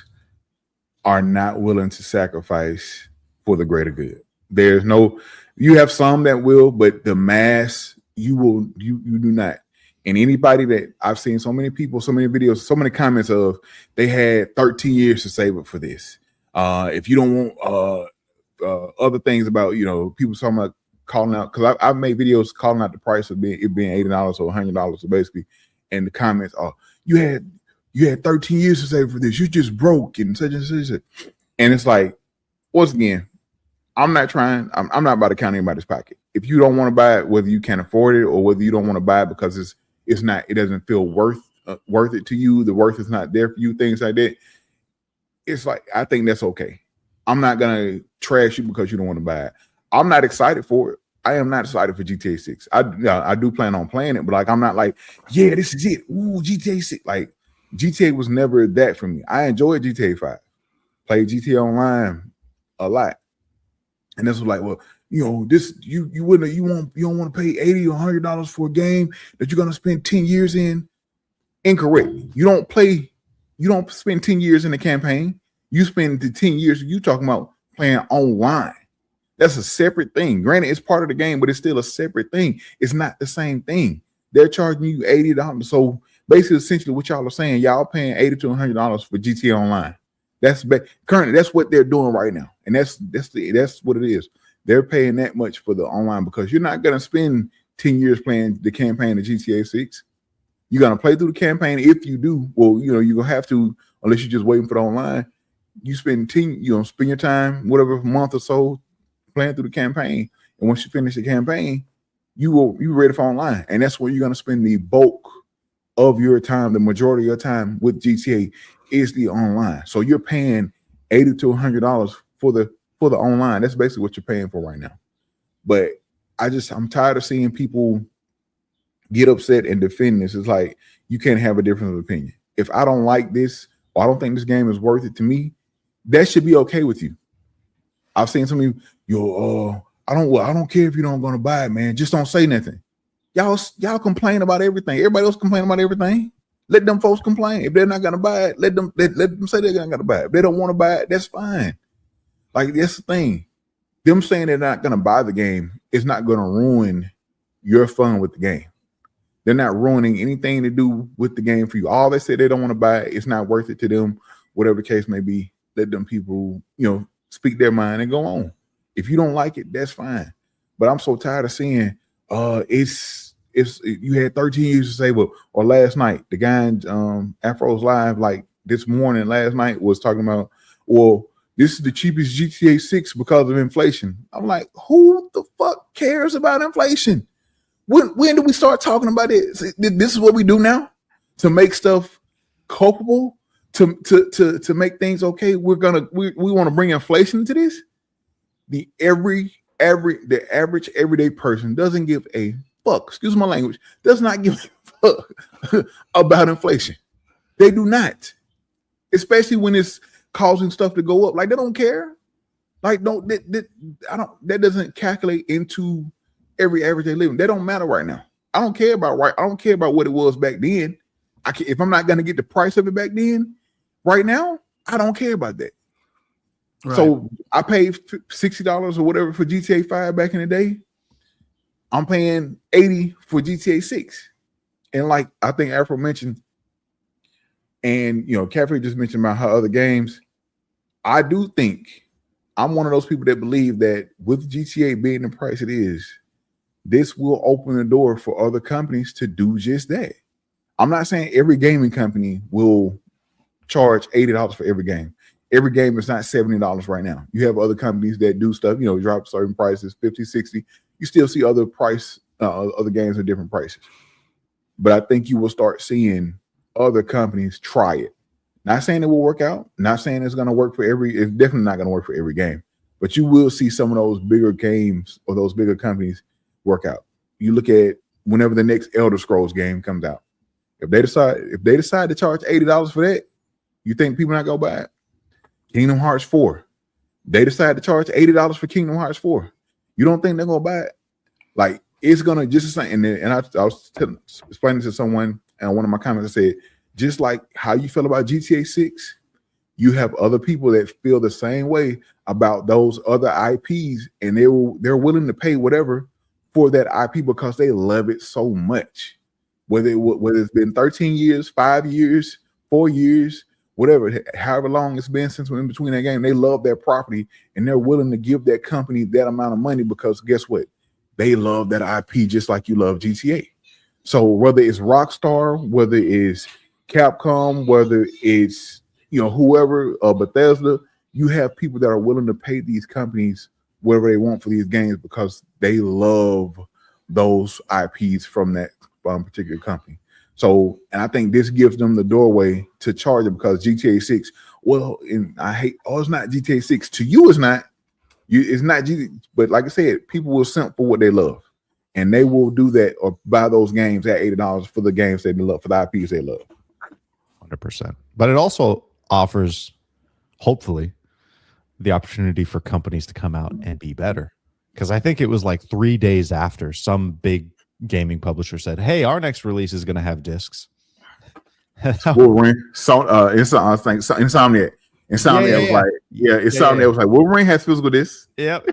are not willing to sacrifice for the greater good. You have some that will, but the mass, you do not. And anybody that I've seen, so many people, so many videos, so many comments of they had 13 years to save up for this. If you don't want other things about, people talking about calling out, because I've made videos calling out the price of it being $80 or $100, so basically, and the comments are, you had 13 years to save for this. You just broke and such and such. And it's like, once again, I'm not about to count anybody's pocket. If you don't want to buy it, whether you can't afford it or whether you don't want to buy it because it doesn't feel worth it to you, the worth is not there for you, things like that. It's like, I think that's okay. I'm not gonna trash you because you don't want to buy it. I'm not excited for it. I am not excited for GTA 6. I do plan on playing it, but like I'm not like, yeah, this is it. Ooh, GTA 6. Like GTA was never that for me. I enjoyed GTA 5. Played GTA Online a lot. And this was like, well, this you don't want to pay $80 or $100 for a game that you're gonna spend 10 years in. Incorrect. You don't spend 10 years in the campaign. You spend the 10 years you talking about playing online. That's a separate thing. Granted, it's part of the game, but it's still a separate thing. It's not the same thing. They're charging you $80. So basically, essentially, what y'all are saying, y'all paying $80 to $100 for GTA Online. Currently that's what they're doing right now, and that's what it is. They're paying that much for the online because you're not gonna spend 10 years playing the campaign of GTA 6. You're gonna play through the campaign. If you do, well, you're gonna have to, unless you're just waiting for the online. You spend your time, whatever month or so, playing through the campaign, and once you finish the campaign, you're ready for online, and that's where you're gonna spend the bulk of your time. The majority of your time with GTA is the online. So you're paying $80 to $100 for the online. That's basically what you're paying for right now. But I'm tired of seeing people get upset and defend this. It's like you can't have a difference of opinion. If I don't like this or I don't think this game is worth it to me, that should be okay with you. I've seen some of you, I don't care if you don't gonna buy it, man. Just don't say nothing. Y'all complain about everything. Everybody else complain about everything. Let them folks complain. If they're not gonna buy it, let them say they're not gonna buy it. If they don't want to buy it, that's fine. Like, that's the thing. Them saying they're not gonna buy the game is not gonna ruin your fun with the game. They're not ruining anything to do with the game for you. All they said they don't want to buy it, it's not worth it to them, whatever the case may be. Let them people, speak their mind and go on. If you don't like it, that's fine. But I'm so tired of seeing you had 13 years to save up, or last night, the guy in Afro's live, like this morning, last night, was talking about, well, this is the cheapest GTA 6 because of inflation. I'm like, who the fuck cares about inflation? When do we start talking about it? This is what we do now to make stuff culpable, to make things okay. We want to bring inflation into this. The average everyday person doesn't give a fuck. Excuse my language. Does not give a fuck about inflation. They do not, especially when it's causing stuff to go up. Like, they don't care. Like, that doesn't calculate into every everyday living. They don't matter right now. I don't care about what it was back then. If I'm not gonna get the price of it back then, right now, I don't care about that. Right. So I paid $60 or whatever for GTA 5 back in the day. I'm paying $80 for GTA 6. And like I think Afro mentioned, and Cafe just mentioned about how other games, I do think I'm one of those people that believe that with GTA being the price it is, this will open the door for other companies to do just that. I'm not saying every gaming company will charge $80 for every game. Every game is not $70 right now. You have other companies that do stuff, drop certain prices, 50, 60. You still see other games at different prices. but I think you will start seeing other companies try it. Not saying it will work out. Not saying it's going to work for every. It's definitely not going to work for every game. But you will see some of those bigger games or those bigger companies work out. You look at whenever the next Elder Scrolls game comes out. If they decide to charge $80 for that, you think people not gonna buy it? Kingdom Hearts 4. They decide to charge $80 for Kingdom Hearts 4. You don't think they're gonna buy it? Like it's gonna just the same. And I was explaining to someone, and one of my comments I said, just like how you feel about GTA 6, you have other people that feel the same way about those other IPs, and they're willing to pay whatever for that IP because they love it so much. Whether it's been 13 years, 5 years, 4 years, whatever, however long it's been since we're in between that game, they love their property and they're willing to give that company that amount of money because guess what? They love that IP just like you love GTA. So whether it's Rockstar, whether it's Capcom, whether it's whoever, Bethesda, you have people that are willing to pay these companies whatever they want for these games because they love those IPs from that particular company. So, and I think this gives them the doorway to charge it because GTA 6, and I hate, it's not GTA 6. To you, it's not. It's not GTA, but like I said, people will simp for what they love. And they will do that or buy those games at $80 for the games they love, for the IPs they love. 100%. But it also offers, hopefully, the opportunity for companies to come out and be better. Because I think it was like 3 days after some big gaming publisher said, "Hey, our next release is going to have discs." Wolverine, Insomniac. Insomniac was like, Insomniac was like, Wolverine has physical discs. Yep.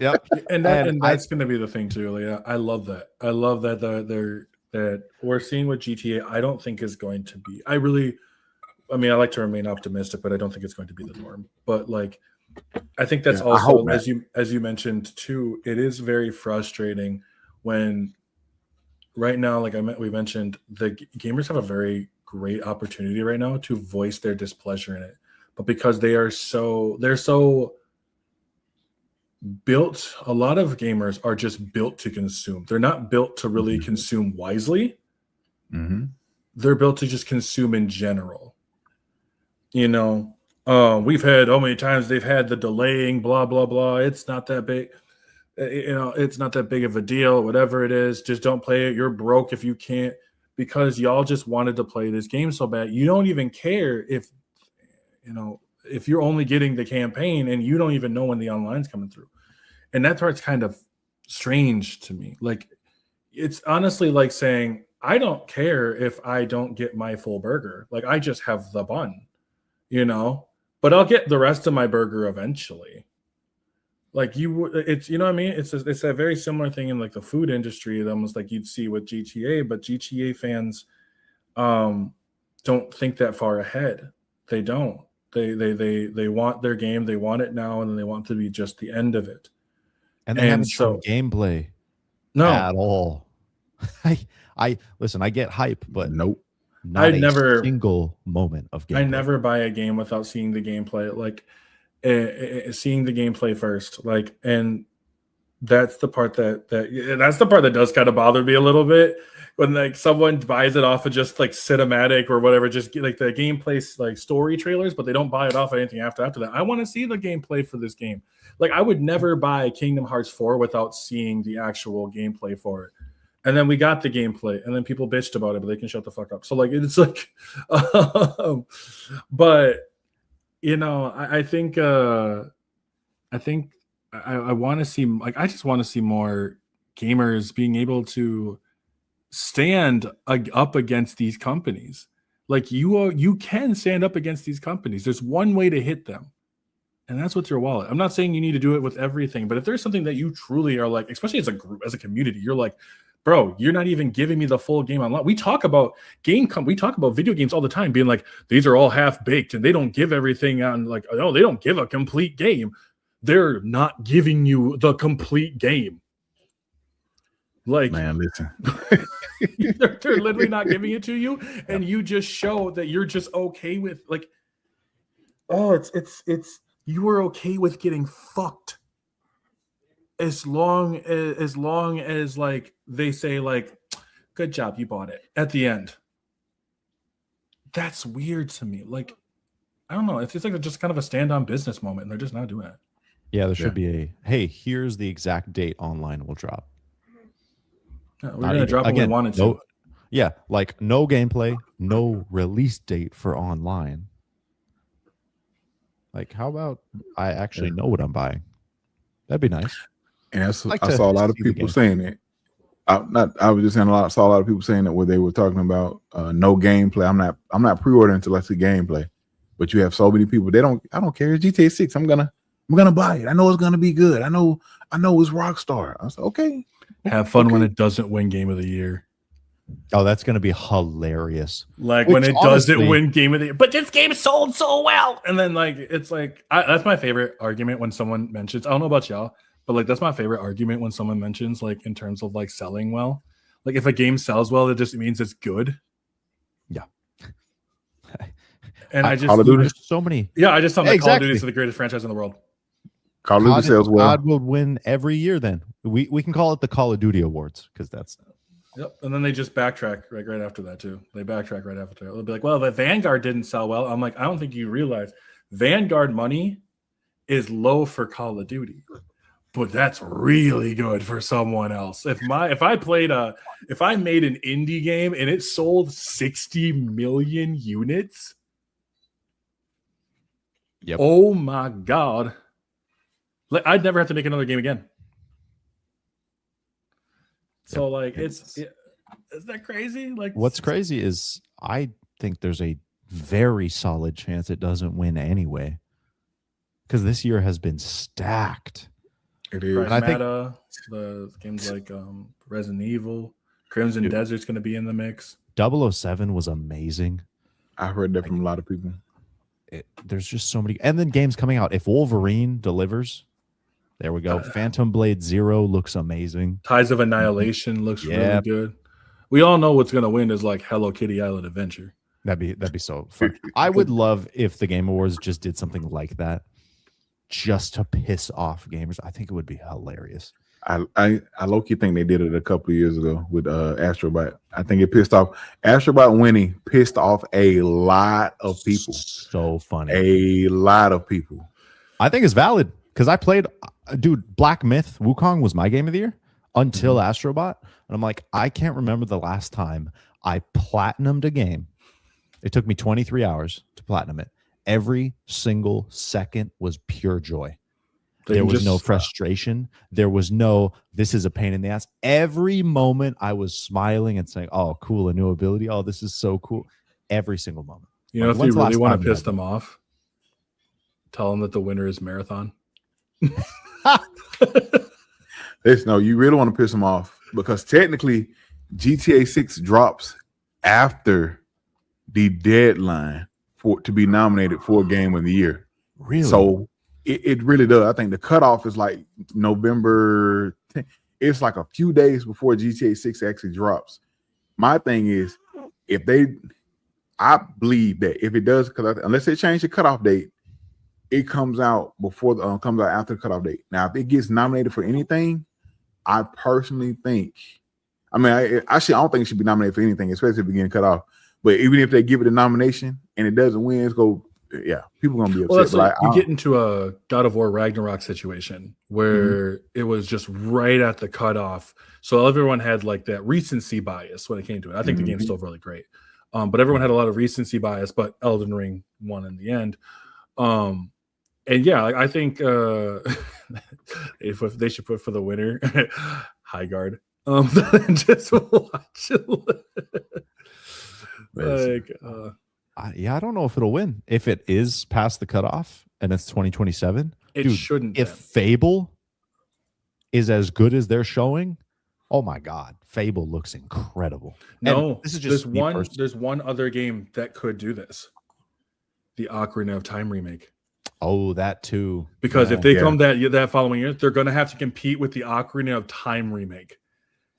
and that's going to be the thing too. Like, I love that. I love that that we're seeing with GTA. I don't think is going to be. I like to remain optimistic, but I don't think it's going to be the norm. But like, I think that's also as you mentioned too. It is very frustrating when. Right now, like we mentioned, the gamers have a very great opportunity right now to voice their displeasure in it. But because they're so built, a lot of gamers are just built to consume. They're not built to really consume wisely. Mm-hmm. They're built to just consume in general. We've had how many times they've had the delaying, blah, blah, blah. It's not that big. It's not that big of a deal, whatever it is, just don't play it. You're broke if you can't, because y'all just wanted to play this game so bad. You don't even care if you're only getting the campaign and you don't even know when the online's coming through. And that's where it's kind of strange to me. Like, it's honestly like saying, I don't care if I don't get my full burger. Like, I just have the bun, but I'll get the rest of my burger eventually. Like it's what I mean. It's a very similar thing in like the food industry, almost like you'd see with GTA. But GTA fans don't think that far ahead. They don't. They want their game. They want it now, and then they want to be just the end of it. And they haven't shown gameplay at all. I listen. I get hype, but nope. Not a single moment of gameplay. I never buy a game without seeing the gameplay. Like. Seeing the gameplay first, like, and that's the part that does kind of bother me a little bit when like someone buys it off of just like cinematic or whatever, just like the gameplay like story trailers, but they don't buy it off of anything after that. I want to see the gameplay for this game. Like, I would never buy Kingdom Hearts 4 without seeing the actual gameplay for it. And then we got the gameplay, and then people bitched about it, but they can shut the fuck up. So like, it's like, but. I think I want to see, like, I just want to see more gamers being able to stand up against these companies. Like, you can stand up against these companies. There's one way to hit them, and that's with your wallet. I'm not saying you need to do it with everything, but if there's something that you truly are like, especially as a group, as a community, you're like, bro, you're not even giving me the full game online. We talk about video games all the time, being like, these are all half baked and they don't give everything on, like, oh, they don't give a complete game. They're not giving you the complete game. Like, man, listen, they're literally not giving it to you, and you just show that you're just okay with, like, oh, it's you were okay with getting fucked. As long as like they say, like, Good job, you bought it. At the end. That's weird to me. Like, I don't know. It feels like just kind of a stand-on business moment, and they're just not doing it. Yeah, there should be a, hey, here's the exact date online will drop. Yeah, we're going to drop when we wanted to. Yeah, like no gameplay, no release date for online. Like, how about I actually know what I'm buying? That'd be nice. And I saw a lot of people saying it. I was just saying saw a lot of people saying that where they were talking about no gameplay. I'm not pre-ordering until I see gameplay. But you have so many people. I don't care. It's GTA 6. I'm gonna buy it. I know it's gonna be good. I know it's Rockstar. I said, okay. Have fun when it doesn't win Game of the Year. Oh, that's gonna be hilarious. Like when it doesn't win Game of the Year, but this game sold so well, and then like it's like that's my favorite argument when someone mentions. I don't know about y'all, but like that's my favorite argument when someone mentions like in terms of like selling well. Like if a game sells well, it just means it's good. Yeah. And I just Call of Duty. so many. Yeah, I just thought that Call of Duty is the greatest franchise in the world. Call of Duty sells well. God would win every year. Then we can call it the Call of Duty Awards because that's. Yep, and then they just backtrack right after that too. They backtrack right after that. They'll be like, "Well, if Vanguard didn't sell well," I'm like, "I don't think you realize Vanguard money is low for Call of Duty, but that's really good for someone else." If I made an indie game and it sold 60 million units, yep. Oh my god, like I'd never have to make another game again. So like is that crazy? Like what's crazy is I think there's a very solid chance it doesn't win anyway. Because this year has been stacked. It is. And I think the games like Resident Evil, Crimson Desert's gonna be in the mix. 007 was amazing. I heard that from a lot of people. There's just so many, and then games coming out. If Wolverine delivers, there we go. Phantom Blade Zero looks amazing. Ties of Annihilation looks really good. We all know what's gonna win is like Hello Kitty Island Adventure. That'd be so fun. I would love if the Game Awards just did something like that, just to piss off gamers. I think it would be hilarious. I low-key think they did it a couple of years ago with Astrobot. I think it pissed off Astrobot winning pissed off a lot of people. So funny. A lot of people. I think it's valid because I played Black Myth Wukong was my game of the year until Astrobot. And I'm like, I can't remember the last time I platinumed a game. It took me 23 hours to platinum it. Every single second was pure joy. There was no frustration. There was no, this is a pain in the ass. Every moment I was smiling and saying, oh, cool, a new ability. Oh, this is so cool. Every single moment. You know, if you really want to piss them off, tell them that the winner is Marathon. No, you really want to piss them off because technically GTA 6 drops after the deadline to be nominated for Game of the Year. Really? So it really does. I think the cutoff is like November 10th. It's like a few days before GTA 6 actually drops. My thing is, I believe that if it does, because unless they change the cutoff date, it comes out comes out after the cutoff date. Now, if it gets nominated for anything, I personally think, I don't think it should be nominated for anything, especially if it getting cut off. But even if they give it a nomination and it doesn't win, people are gonna be upset. Well, that's like you get into a God of War Ragnarok situation where it was just right at the cutoff, so everyone had like that recency bias when it came to it. I think the game's still really great, but everyone had a lot of recency bias. But Elden Ring won in the end, and yeah, I think if they should put for the winner, High Guard, just watch it. I don't know if it'll win. If it is past the cutoff and it's 2027, it shouldn't. If Fable is as good as they're showing, oh my God, Fable looks incredible. No, this is just there's one other game that could do this: the Ocarina of Time remake. Oh, that too. Because if they come that following year, they're going to have to compete with the Ocarina of Time remake,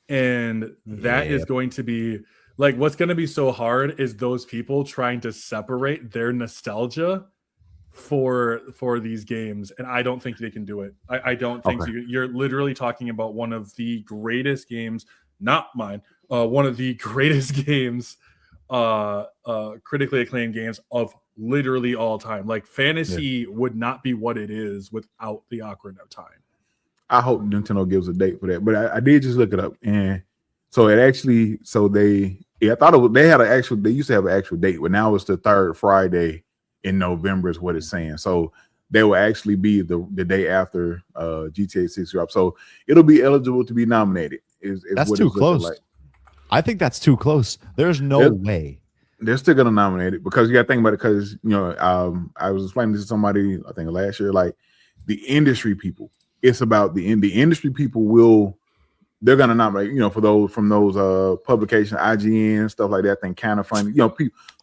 and that is going to be. Like, what's going to be so hard is those people trying to separate their nostalgia for these games, and I don't think they can do it. I don't think so. You're literally talking about one of the greatest games, not mine, one of the greatest games, critically acclaimed games of literally all time. Like fantasy would not be what it is without the Ocarina of Time. I hope Nintendo gives a date for that, but I did just look it up, and so it actually, I thought they used to have an actual date, but now it's the third Friday in November is what it's saying. So they will actually be the day after GTA 6 drop. So it'll be eligible to be nominated. That's what too it's looking close. like. I think that's too close. There's no way. They're still gonna nominate it because you got to think about it. Because I was explaining this to somebody I think last year, like the industry people. It's about the industry people they're gonna nominate. For those from those publications, IGN stuff like that. I think kind of funny.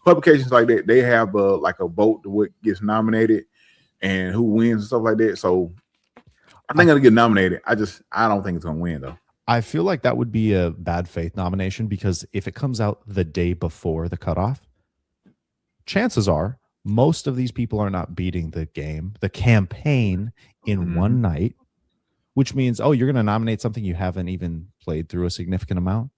Publications like that, they have like a vote to what gets nominated and who wins and stuff like that. So I think it'll get nominated. I don't think it's gonna win though. I feel like that would be a bad faith nomination because if it comes out the day before the cutoff, chances are most of these people are not beating the campaign in one night, which means, you're going to nominate something you haven't even played through a significant amount.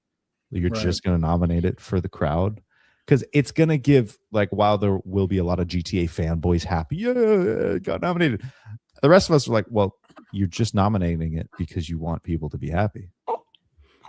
You're just going to nominate it for the crowd because it's going to give, like, while there will be a lot of GTA fanboys happy, yeah, got nominated. The rest of us are like, well, you're just nominating it because you want people to be happy.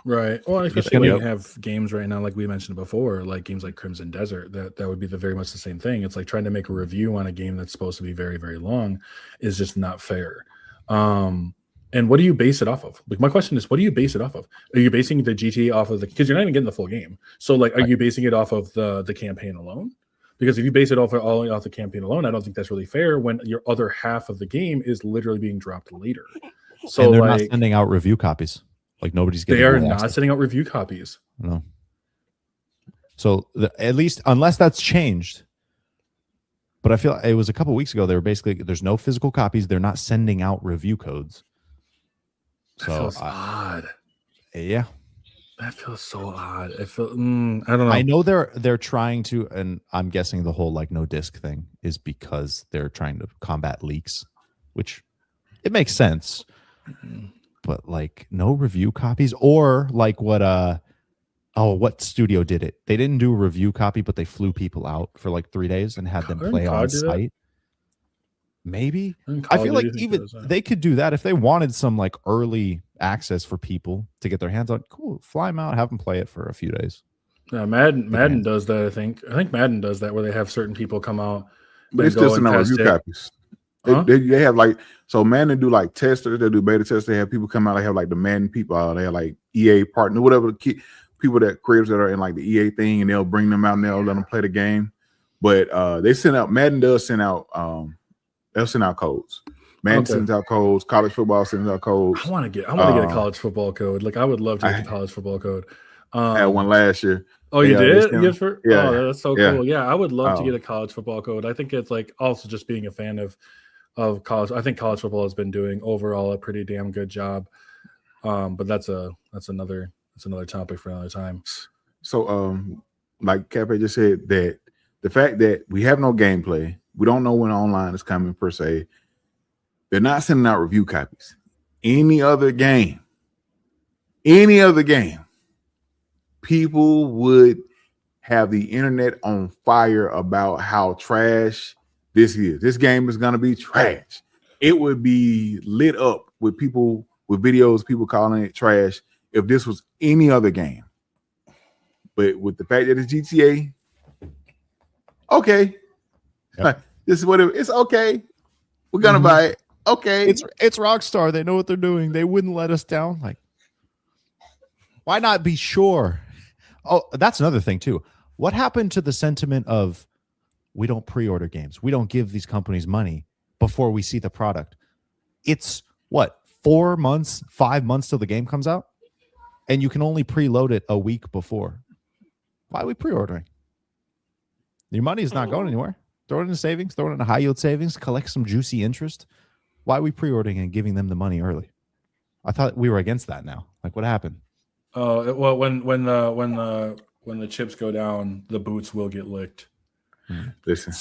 Right. Well, especially when you have games right now, like we mentioned before, like games like Crimson Desert, that would be very much the same thing. It's like trying to make a review on a game that's supposed to be very, very long is just not fair. And what do you base it off of? Like, my question is, what do you base it off of? Are you basing the GTA off of because you're not even getting the full game? So, like, are you basing it off of the campaign alone? Because if you base it off the campaign alone, I don't think that's really fair when your other half of the game is literally being dropped later. So and they're not sending out review copies. Like nobody's getting. They are not sending out review copies. No. So at least unless that's changed. But I feel it was a couple of weeks ago. They were basically there's no physical copies. They're not sending out review codes. So that feels odd. Yeah. That feels so odd. I don't know. I know they're trying to, and I'm guessing the whole like no disc thing is because they're trying to combat leaks, which it makes sense. But like no review copies or like what studio did it? They didn't do a review copy, but they flew people out for like 3 days and had them play on site. Maybe I feel like even they could do that if they wanted some like early access for people to get their hands on. Cool, fly them out, have them play it for a few days. Yeah, Madden does that. I think Madden does that where they have certain people come out, but it's just not review copies. They have like Madden do like testers. They do beta tests. They have people come out. They have like the Madden people. They have like EA partner, whatever people that creators that are in like the EA thing, and they'll bring them out and they'll let them play the game. But Madden does send out. They'll send out codes. Madden sends out codes. College football sends out codes. I want to get a college football code. Like I would love to get the college football code. I had one last year. Oh, you did? Yeah. Oh, that's so cool. Yeah, I would love to get a college football code. I think it's like also just being a fan of college. I think college football has been doing overall a pretty damn good job. But that's another topic for another time. So like Cafe just said, that the fact that we have no gameplay, we don't know when online is coming per se. They're not sending out review copies. Any other game, people would have the internet on fire about how trash this is. This game is gonna be trash. It would be lit up with people with videos, people calling it trash if this was any other game. But with the fact that it's GTA, okay. Yep. This is what it's okay. We're gonna buy it. Okay. It's Rockstar. They know what they're doing. They wouldn't let us down. Like, why not be sure? Oh, that's another thing too. What happened to the sentiment of we don't pre-order games? We don't give these companies money before we see the product. It's what, 4 months, 5 months till the game comes out? And you can only preload it a week before. Why are we pre-ordering? Your money is not going anywhere. Throw it in savings, throw it in a high yield savings, collect some juicy interest. Why are we pre-ordering and giving them the money early? I thought we were against that now. Like, what happened? Well, when the chips go down, the boots will get licked. Listen,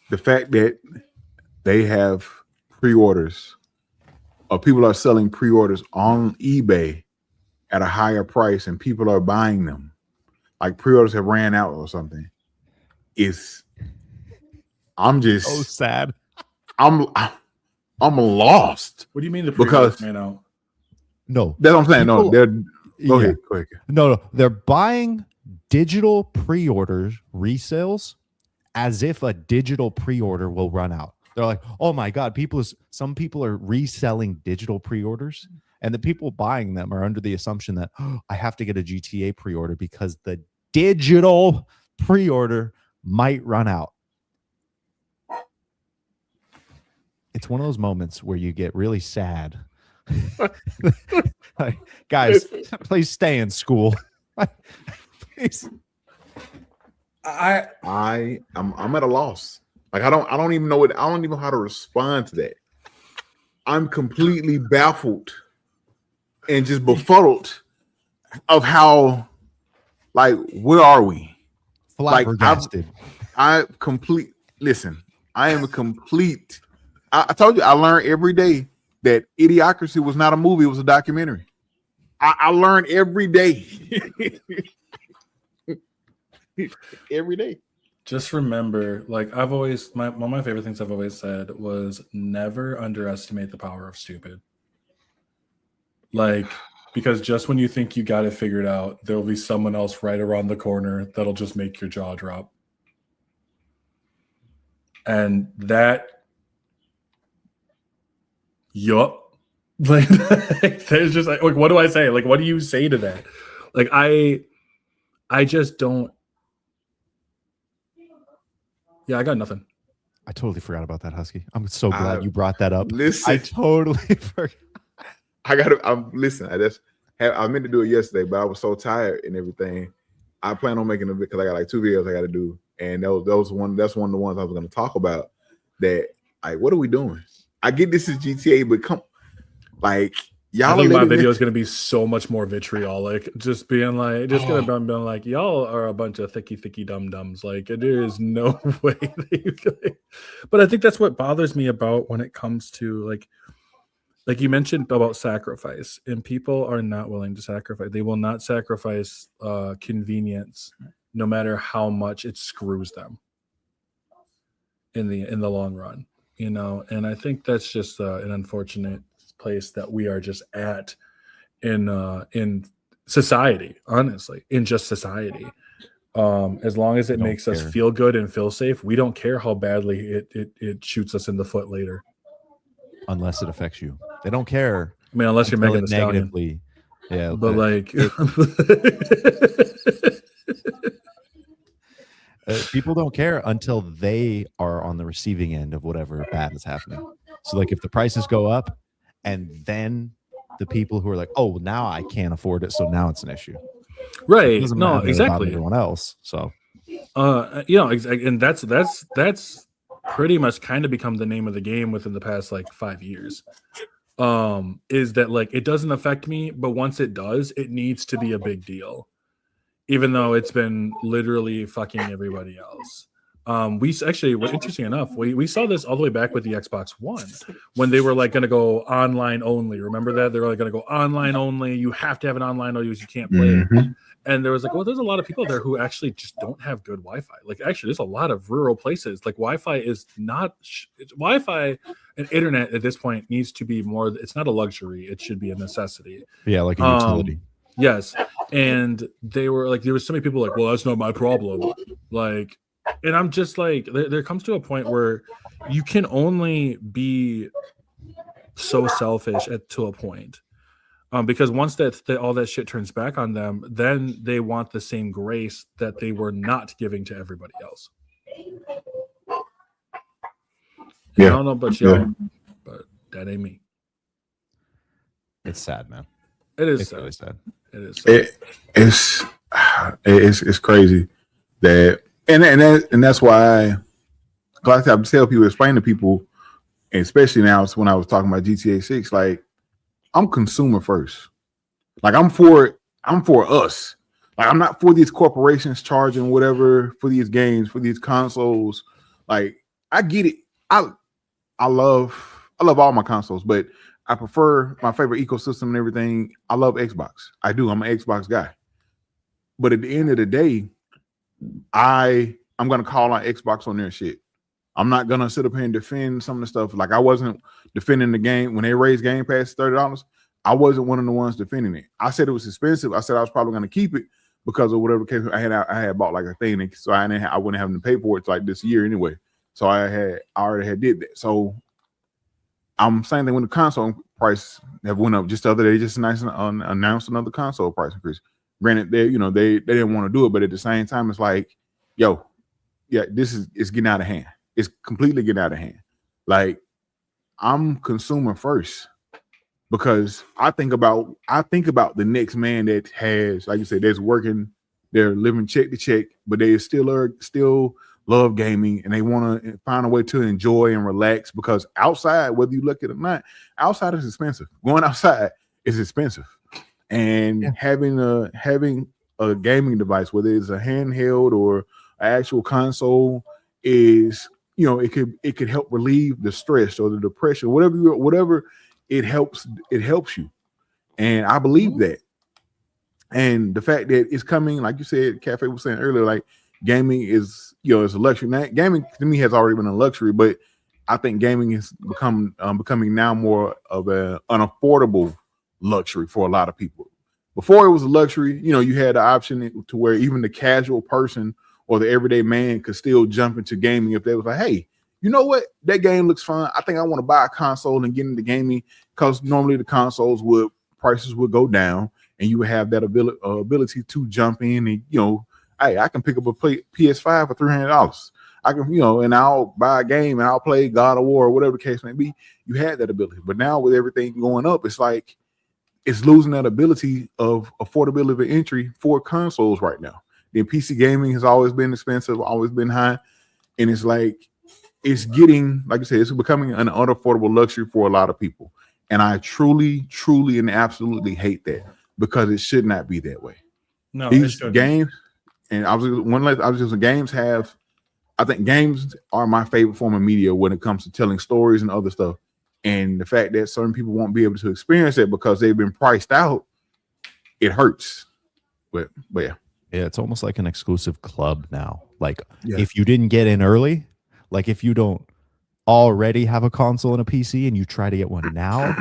the fact that they have pre-orders, or people are selling pre-orders on eBay, at a higher price and people are buying them, like pre-orders have ran out or something, I'm just Oh, sad. I'm lost. What do you mean the Because- pre-orders ran out? No, That's what I'm saying. People- Go ahead. No, they're buying digital pre-orders, resales, as if a digital pre-order will run out. They're like, oh my God, some people are reselling digital pre-orders, and the people buying them are under the assumption that I have to get a GTA pre-order because the digital pre-order might run out. It's one of those moments where you get really sad. Like, guys, please stay in school. Please. I'm at a loss. Like I don't even know how to respond to that. I'm completely baffled and just befuddled of how, like, where are we? Flabbergasted. I am a complete. I told you I learned every day that Idiocracy was not a movie, it was a documentary. I learned every day. Every day. Just remember, like I've always, one of my favorite things I've always said was never underestimate the power of stupid. Like, because just when you think you got it figured out, there'll be someone else right around the corner that'll just make your jaw drop. And that, yup. Like, there's just like, what do I say? Like, what do you say to that? Like, I just don't. Yeah, I got nothing. I totally forgot about that, Husky. I'm so glad you brought that up. Listen, I totally forgot. I meant to do it yesterday, but I was so tired and everything. I plan on making a video because I got like 2 videos I got to do, and that's one of the ones I was going to talk about. That, like, what are we doing? I get this is GTA, but like, y'all. I think my video is going to be so much more vitriolic. Just being like, gonna be like, y'all are a bunch of thicky dum dums. Like, there is no way that you can. But I think that's what bothers me about when it comes to like you mentioned about sacrifice, and people are not willing to sacrifice. They will not sacrifice convenience, no matter how much it screws them in the long run. You know, and I think that's just an unfortunate place that we are just at in society, honestly, in just society. As long as it makes us feel good and feel safe, we don't care how badly it shoots us in the foot later. Unless it affects you, they don't care. I mean, unless you're making it negatively. Yeah, but like people don't care until they are on the receiving end of whatever bad is happening. So, like, if the prices go up, and then the people who are like, oh, now I can't afford it, so now it's an issue, right? So No, exactly. Everyone else, so and that's pretty much kind of become the name of the game within the past like 5 years. Is that like it doesn't affect me, but once it does, it needs to be a big deal, even though it's been literally fucking everybody else. We actually, interesting enough, we saw this all the way back with the Xbox One when they were like going to go online only. Remember that? They were like going to go online only. You have to have an online only because you can't play it. And there was like, well, there's a lot of people there who actually just don't have good Wi-Fi. Like, actually, there's a lot of rural places. Like, Wi-Fi is not Wi-Fi and internet at this point needs to be more. It's not a luxury. It should be a necessity. Yeah, like a utility. Yes. And they were like, there was so many people like, well, that's not my problem. Like, and I'm just like, there comes to a point where you can only be so selfish to a point. Because once all that shit turns back on them, then they want the same grace that they were not giving to everybody else. Yeah. I don't know about y'all, but that ain't me. It's sad, man. It is It's sad. really sad. It is sad. It's crazy that and that's why I tell people, explain to people, and especially now when I was talking about GTA 6, like, I'm consumer first. Like, I'm for us. Like, I'm not for these corporations charging whatever for these games, for these consoles. Like, I get it. I love all my consoles, but I prefer my favorite ecosystem and everything. I love Xbox. I do. I'm an Xbox guy. But at the end of the day, I'm gonna call on Xbox on their shit. I'm not gonna sit up here and defend some of the stuff. Like I wasn't defending the game when they raised Game Pass $30. I wasn't one of the ones defending it. I said it was expensive. I said I was probably gonna keep it because of whatever case I had bought like a thing, so I wouldn't have to pay for it like this year anyway. So I already had did that. So I'm saying that when the console price have went up just the other day, just announced another console price increase. Granted, they didn't want to do it, but at the same time, it's like, yo, yeah, it's getting out of hand. It's completely getting out of hand. Like I'm consumer first because I think about the next man that has, like you said, that's working, they're living check to check, but they still love gaming and they want to find a way to enjoy and relax because outside, whether you look at it or not, outside is expensive. Going outside is expensive. And having a gaming device, whether it's a handheld or an actual console, is it could help relieve the stress or the depression, whatever it helps you. And I believe that. And the fact that it's coming, like you said, Cafe was saying earlier, like gaming is is a luxury. Now, gaming to me has already been a luxury, but I think gaming is becoming now more of an unaffordable luxury for a lot of people. Before it was a luxury, you had the option to where even the casual person or the everyday man could still jump into gaming if they was like, hey, you know what? That game looks fun. I think I want to buy a console and get into gaming because normally the prices would go down and you would have that ability to jump in and, hey, I can pick up a PS5 for $300. I can, and I'll buy a game and I'll play God of War or whatever the case may be. You had that ability. But now with everything going up, it's like it's losing that ability of affordability of entry for consoles right now. The PC gaming has always been expensive, always been high. And it's like, it's getting, like I said, it's becoming an unaffordable luxury for a lot of people. And I truly, truly, and absolutely hate that because it should not be that way. No, these games, and I think games are my favorite form of media when it comes to telling stories and other stuff. And the fact that certain people won't be able to experience it because they've been priced out, it hurts. But yeah. Yeah, it's almost like an exclusive club now. Like if you didn't get in early, like if you don't already have a console and a PC and you try to get one now,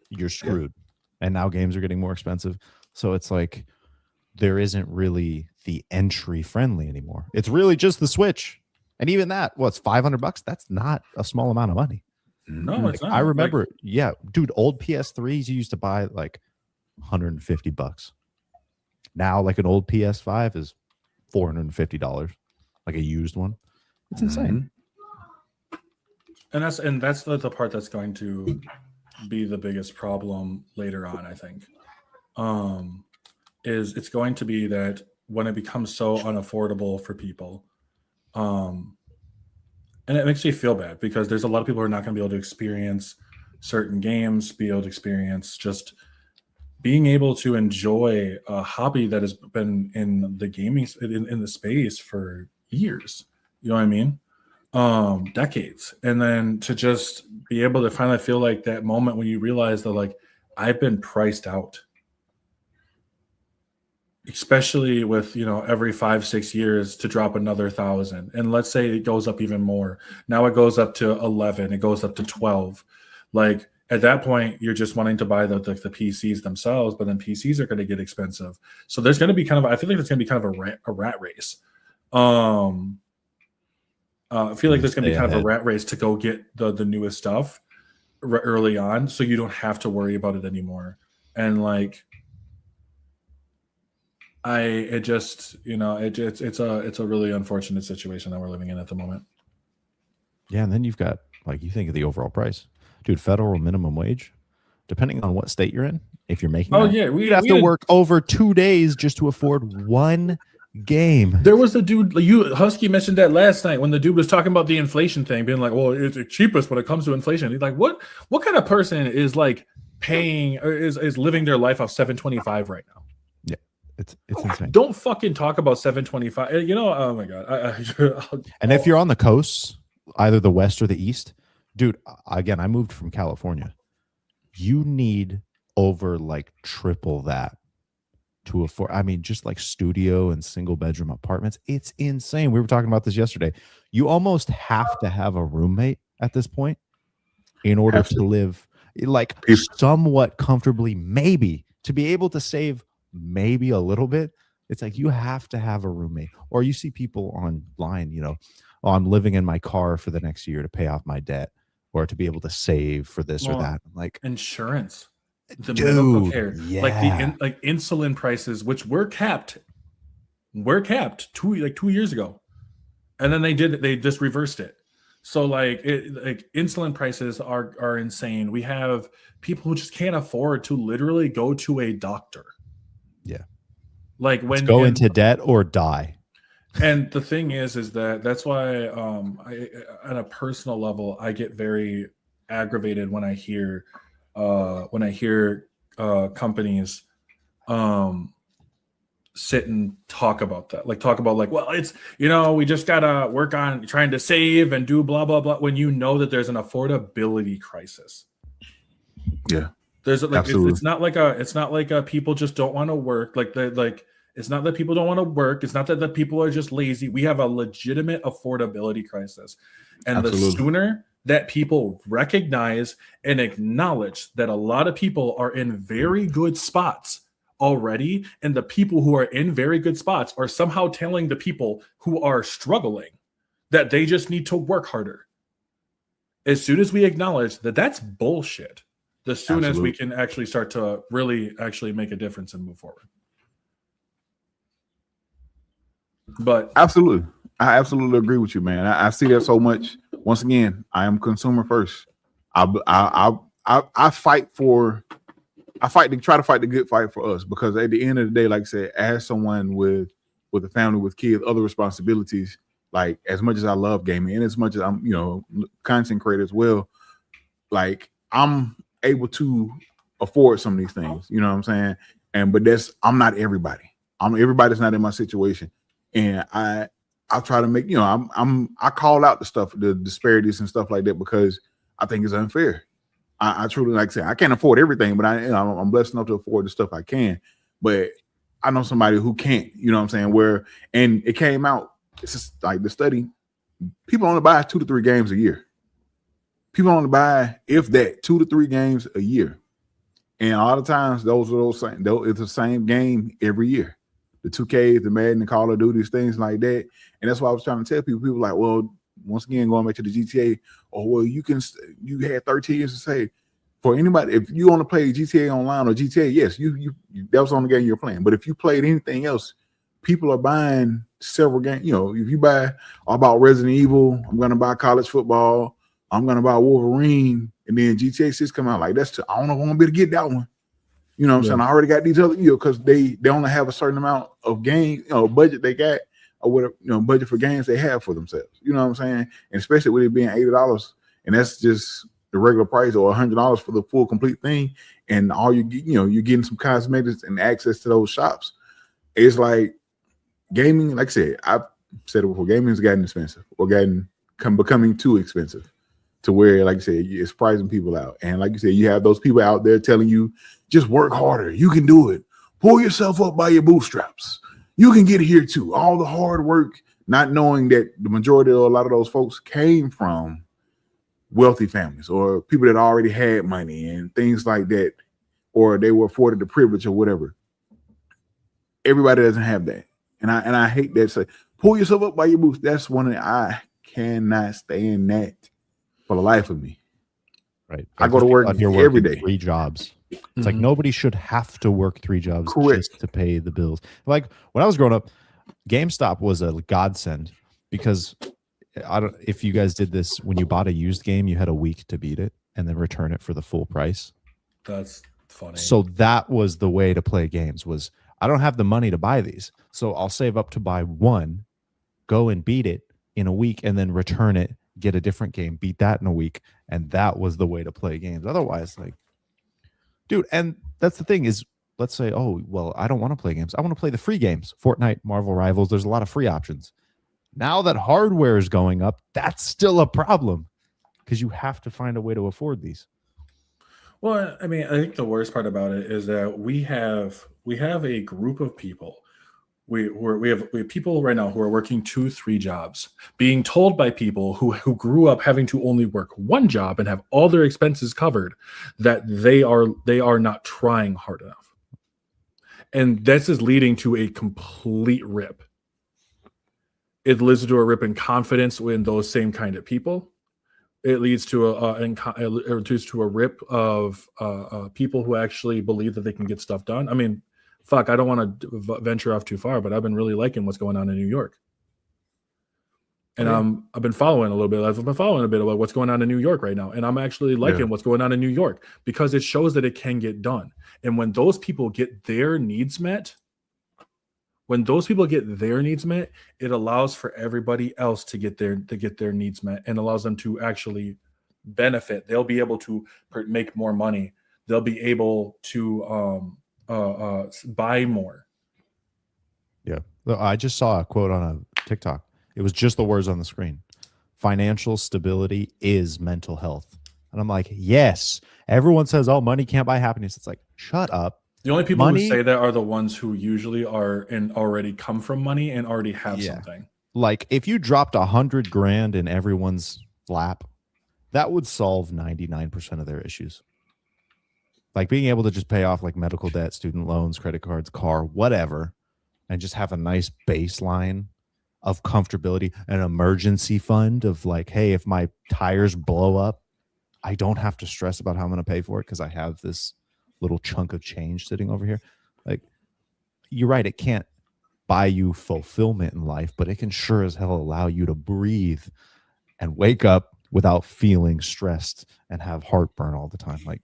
you're screwed. And now games are getting more expensive. So it's like there isn't really the entry friendly anymore. It's really just the Switch. And even that, it's $500? That's not a small amount of money. No, it's not. I remember, dude, old PS3s you used to buy like $150. Now, like an old PS5 is $450, like a used one. It's insane. And that's the part that's going to be the biggest problem later on, I think. Is it's going to be that when it becomes so unaffordable for people, and it makes me feel bad because there's a lot of people who are not going to be able to experience certain games, be able to experience just being able to enjoy a hobby that has been in the gaming in the space for years. You know what I mean? Decades. And then to just be able to finally feel like that moment when you realize that like I've been priced out. Especially with, every 5-6 years to drop another 1,000. And let's say it goes up even more. Now it goes up to 11, it goes up to 12. Like at that point, you're just wanting to buy the PCs themselves, but then PCs are going to get expensive. So there's going to be I feel like there's going to be kind of a rat race. I feel like there's going to be kind of a rat race to go get the newest stuff early on, so you don't have to worry about it anymore. And like, it's a really unfortunate situation that we're living in at the moment. Yeah, and then you've got you think of the overall price, dude. Federal minimum wage, depending on what state you're in, if you're making, we'd have to work over 2 days just to afford one game. There was a dude, Husky mentioned that last night when the dude was talking about the inflation thing, being like, well, it's the cheapest when it comes to inflation. He's like, what kind of person is like paying or is living their life off $7.25 right now? Yeah, it's insane. Don't fucking talk about $7.25. Oh my god. And if you're on the coast, either the west or the east, dude, again, I moved from California. you need over like triple that to afford. I mean, just like studio and single bedroom apartments, it's insane. We were talking about this yesterday. You almost have to have a roommate at this point in order to live like somewhat comfortably, maybe to be able to save maybe a little bit. It's like you have to have a roommate. Or you see people online, you know, oh, I'm living in my car for the next year to pay off my debt or to be able to save for this or that. Like insurance, the dude, medical care, yeah. like insulin prices, which were capped 2 years ago, and then they just reversed it. So like insulin prices are insane. We have people who just can't afford to literally go to a doctor. Yeah. Like when go into debt or die. And the thing is that's why on a personal level, I get very aggravated when I hear companies sit and talk about that. Like talk about like, well, it's, you know, we just gotta work on trying to save and do blah blah blah, when you know that there's an affordability crisis. Yeah. There's like it's not like a people just don't want to work. It's not that people don't want to work. It's not that the people are just lazy. We have a legitimate affordability crisis. And the sooner that people recognize and acknowledge that a lot of people are in very good spots already, and the people who are in very good spots are somehow telling the people who are struggling that they just need to work harder. As soon as we acknowledge that that's bullshit, the soonest we can actually start to really actually make a difference and move forward. But absolutely, I absolutely agree with you, man. I see that so much. Once again, I am consumer first. I fight to try to fight the good fight for us, because at the end of the day, like I said, as someone with a family, with kids, other responsibilities, like as much as I love gaming and as much as I'm, you know, content creator as well, like I'm able to afford some of these things, you know what I'm saying? But I'm not everybody. Everybody's not in my situation. And I try to make, you know, I call out the stuff, the disparities and stuff like that, because I think it's unfair. I truly, like I say, I can't afford everything, but I'm blessed enough to afford the stuff I can. But I know somebody who can't, you know what I'm saying? And it came out, it's just like the study, people only buy 2 to 3 games a year. People only buy, if that, 2 to 3 games a year. And a lot of times it's the same game every year. The 2K, the Madden, the Call of Duty, things like that. And that's why I was trying to tell people like, well, once again, going back to the GTA, you had 13 years to say, for anybody, if you want to play GTA Online or GTA, yes, you that was on the game you're playing. But if you played anything else, people are buying several games. You know, if you buy about Resident Evil, I'm going to buy college football, I'm going to buy Wolverine, and then GTA 6 come out. Like, I don't know if I'm going to be able to get that one. You know what I'm saying? I already got these other, you know, because they only have a certain amount of game, you know, budget they got, or whatever, you know, budget for games they have for themselves. You know what I'm saying? And especially with it being $80, and that's just the regular price, or $100 for the full complete thing. And all you get, you know, you're getting some cosmetics and access to those shops. It's like gaming, like I said, I've said it before, gaming has gotten expensive, or becoming too expensive, to where, like I said, it's pricing people out. And like you said, you have those people out there telling you, just work harder. You can do it. Pull yourself up by your bootstraps. You can get here too. All the hard work, not knowing that the majority of a lot of those folks came from wealthy families, or people that already had money and things like that, or they were afforded the privilege or whatever. Everybody doesn't have that. And I hate that. Say, pull yourself up by your boots. That's one that I cannot stand that for the life of me. Right. I go to work every day. 3 jobs. It's like nobody should have to work 3 jobs just to pay the bills. Like when I was growing up, GameStop was a godsend, because if you guys did this, when you bought a used game, you had a week to beat it and then return it for the full price. That's funny. So that was the way to play games, was I don't have the money to buy these, so I'll save up to buy one, go and beat it in a week, and then return it, get a different game, beat that in a week. And that was the way to play games. Otherwise, like, dude, and that's the thing is, let's say, oh, well, I don't want to play games. I want to play the free games, Fortnite, Marvel Rivals. There's a lot of free options. Now that hardware is going up, that's still a problem, because you have to find a way to afford these. Well, I mean, I think the worst part about it is that we have a group of people. We have people right now who are working 2, 3 jobs, being told by people who grew up having to only work one job and have all their expenses covered that they are not trying hard enough, and this is leading to a complete rip. It leads to a rip in confidence in those same kind of people. It leads to it leads to a rip of people who actually believe that they can get stuff done. I mean, fuck, I don't want to venture off too far, but I've been really liking what's going on in New York, and Oh, yeah. I've been following a little bit. I've been following a bit about what's going on in New York right now, and I'm actually liking Yeah. what's going on in New York because it shows that it can get done. And when those people get their needs met, it allows for everybody else to get their needs met and allows them to actually benefit. They'll be able to make more money. They'll be able to buy more. Yeah. I just saw a quote on a TikTok. It was just the words on the screen. Financial stability is mental health. And I'm like, yes. Everyone says, oh, money can't buy happiness. It's like, shut up. The only people Money- who say that are the ones who usually are and already come from money and already have Yeah. something. Like, if you dropped 100 grand in everyone's lap, that would solve 99% of their issues. Like being able to just pay off like medical debt, student loans, credit cards, car, whatever, and just have a nice baseline of comfortability, an emergency fund of like, hey, if my tires blow up, I don't have to stress about how I'm going to pay for it because I have this little chunk of change sitting over here. Like, you're right, it can't buy you fulfillment in life, but it can sure as hell allow you to breathe and wake up without feeling stressed and have heartburn all the time. Like,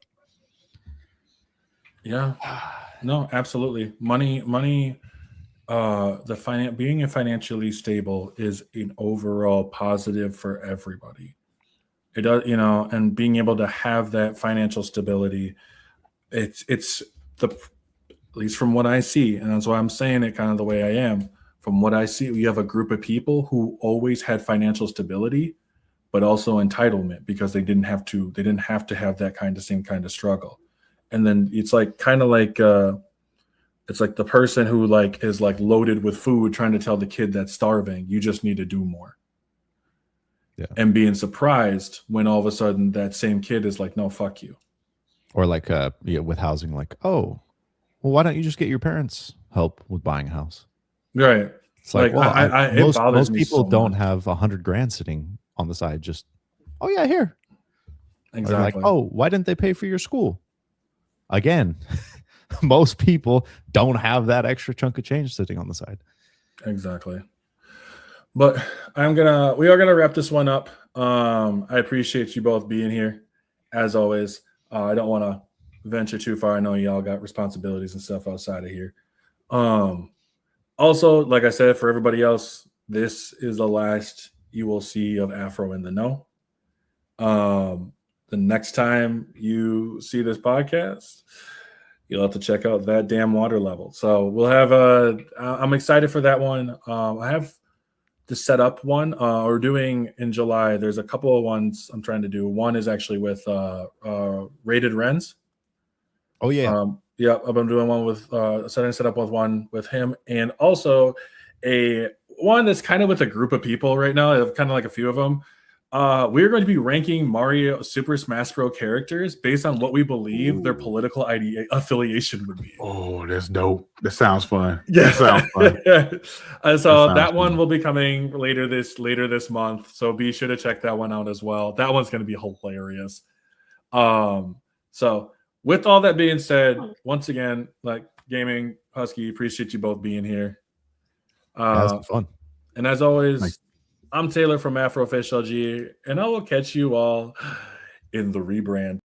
Yeah. No, absolutely. Money, being financially stable is an overall positive for everybody. It does, and being able to have that financial stability, it's the at least from what I see, and that's why I'm saying it kind of the way I am. From what I see, we have a group of people who always had financial stability, but also entitlement because they didn't have to have that same kind of struggle. And then it's like kind of like it's like the person who like is like loaded with food trying to tell the kid that's starving, you just need to do more. Yeah. And being surprised when all of a sudden that same kid is like, no, fuck you. or like with housing, like, oh, well, why don't you just get your parents help with buying a house? Right. It's like, well, it bothers most me people so don't much. have 100 grand sitting on the side. Just, oh yeah, here. Or like, Exactly. oh, why didn't they pay for your school? Again, most people don't have that extra chunk of change sitting on the side. Exactly. But we are gonna wrap this one up. I appreciate you both being here, as always. I don't want to venture too far. I know y'all got responsibilities and stuff outside of here. Also, like I said, for everybody else, this is the last you will see of Afro in the Know. The next time you see this podcast, you'll have to check out that damn water level. So we'll have I'm excited for that one. I have the setup one we're doing in July. There's a couple of ones I'm trying to do. One is actually with Rated Rens. Oh yeah. Yeah, I've been doing one with set up with one with him, and also a one that's kind of with a group of people right now. I have kind of like a few of them. We're going to be ranking Mario Super Smash Bros. Characters based on what we believe their political affiliation would be. Oh, that's dope. That sounds fun. Yeah, That sounds fun. so that sounds one fun. will be coming later this month. So be sure to check that one out as well. That one's going to be hilarious. So with all that being said, once again, like Gaming Husky, appreciate you both being here. That's fun. And as always, Nice. I'm Taylor from Afro LG, and I will catch you all in the rebrand.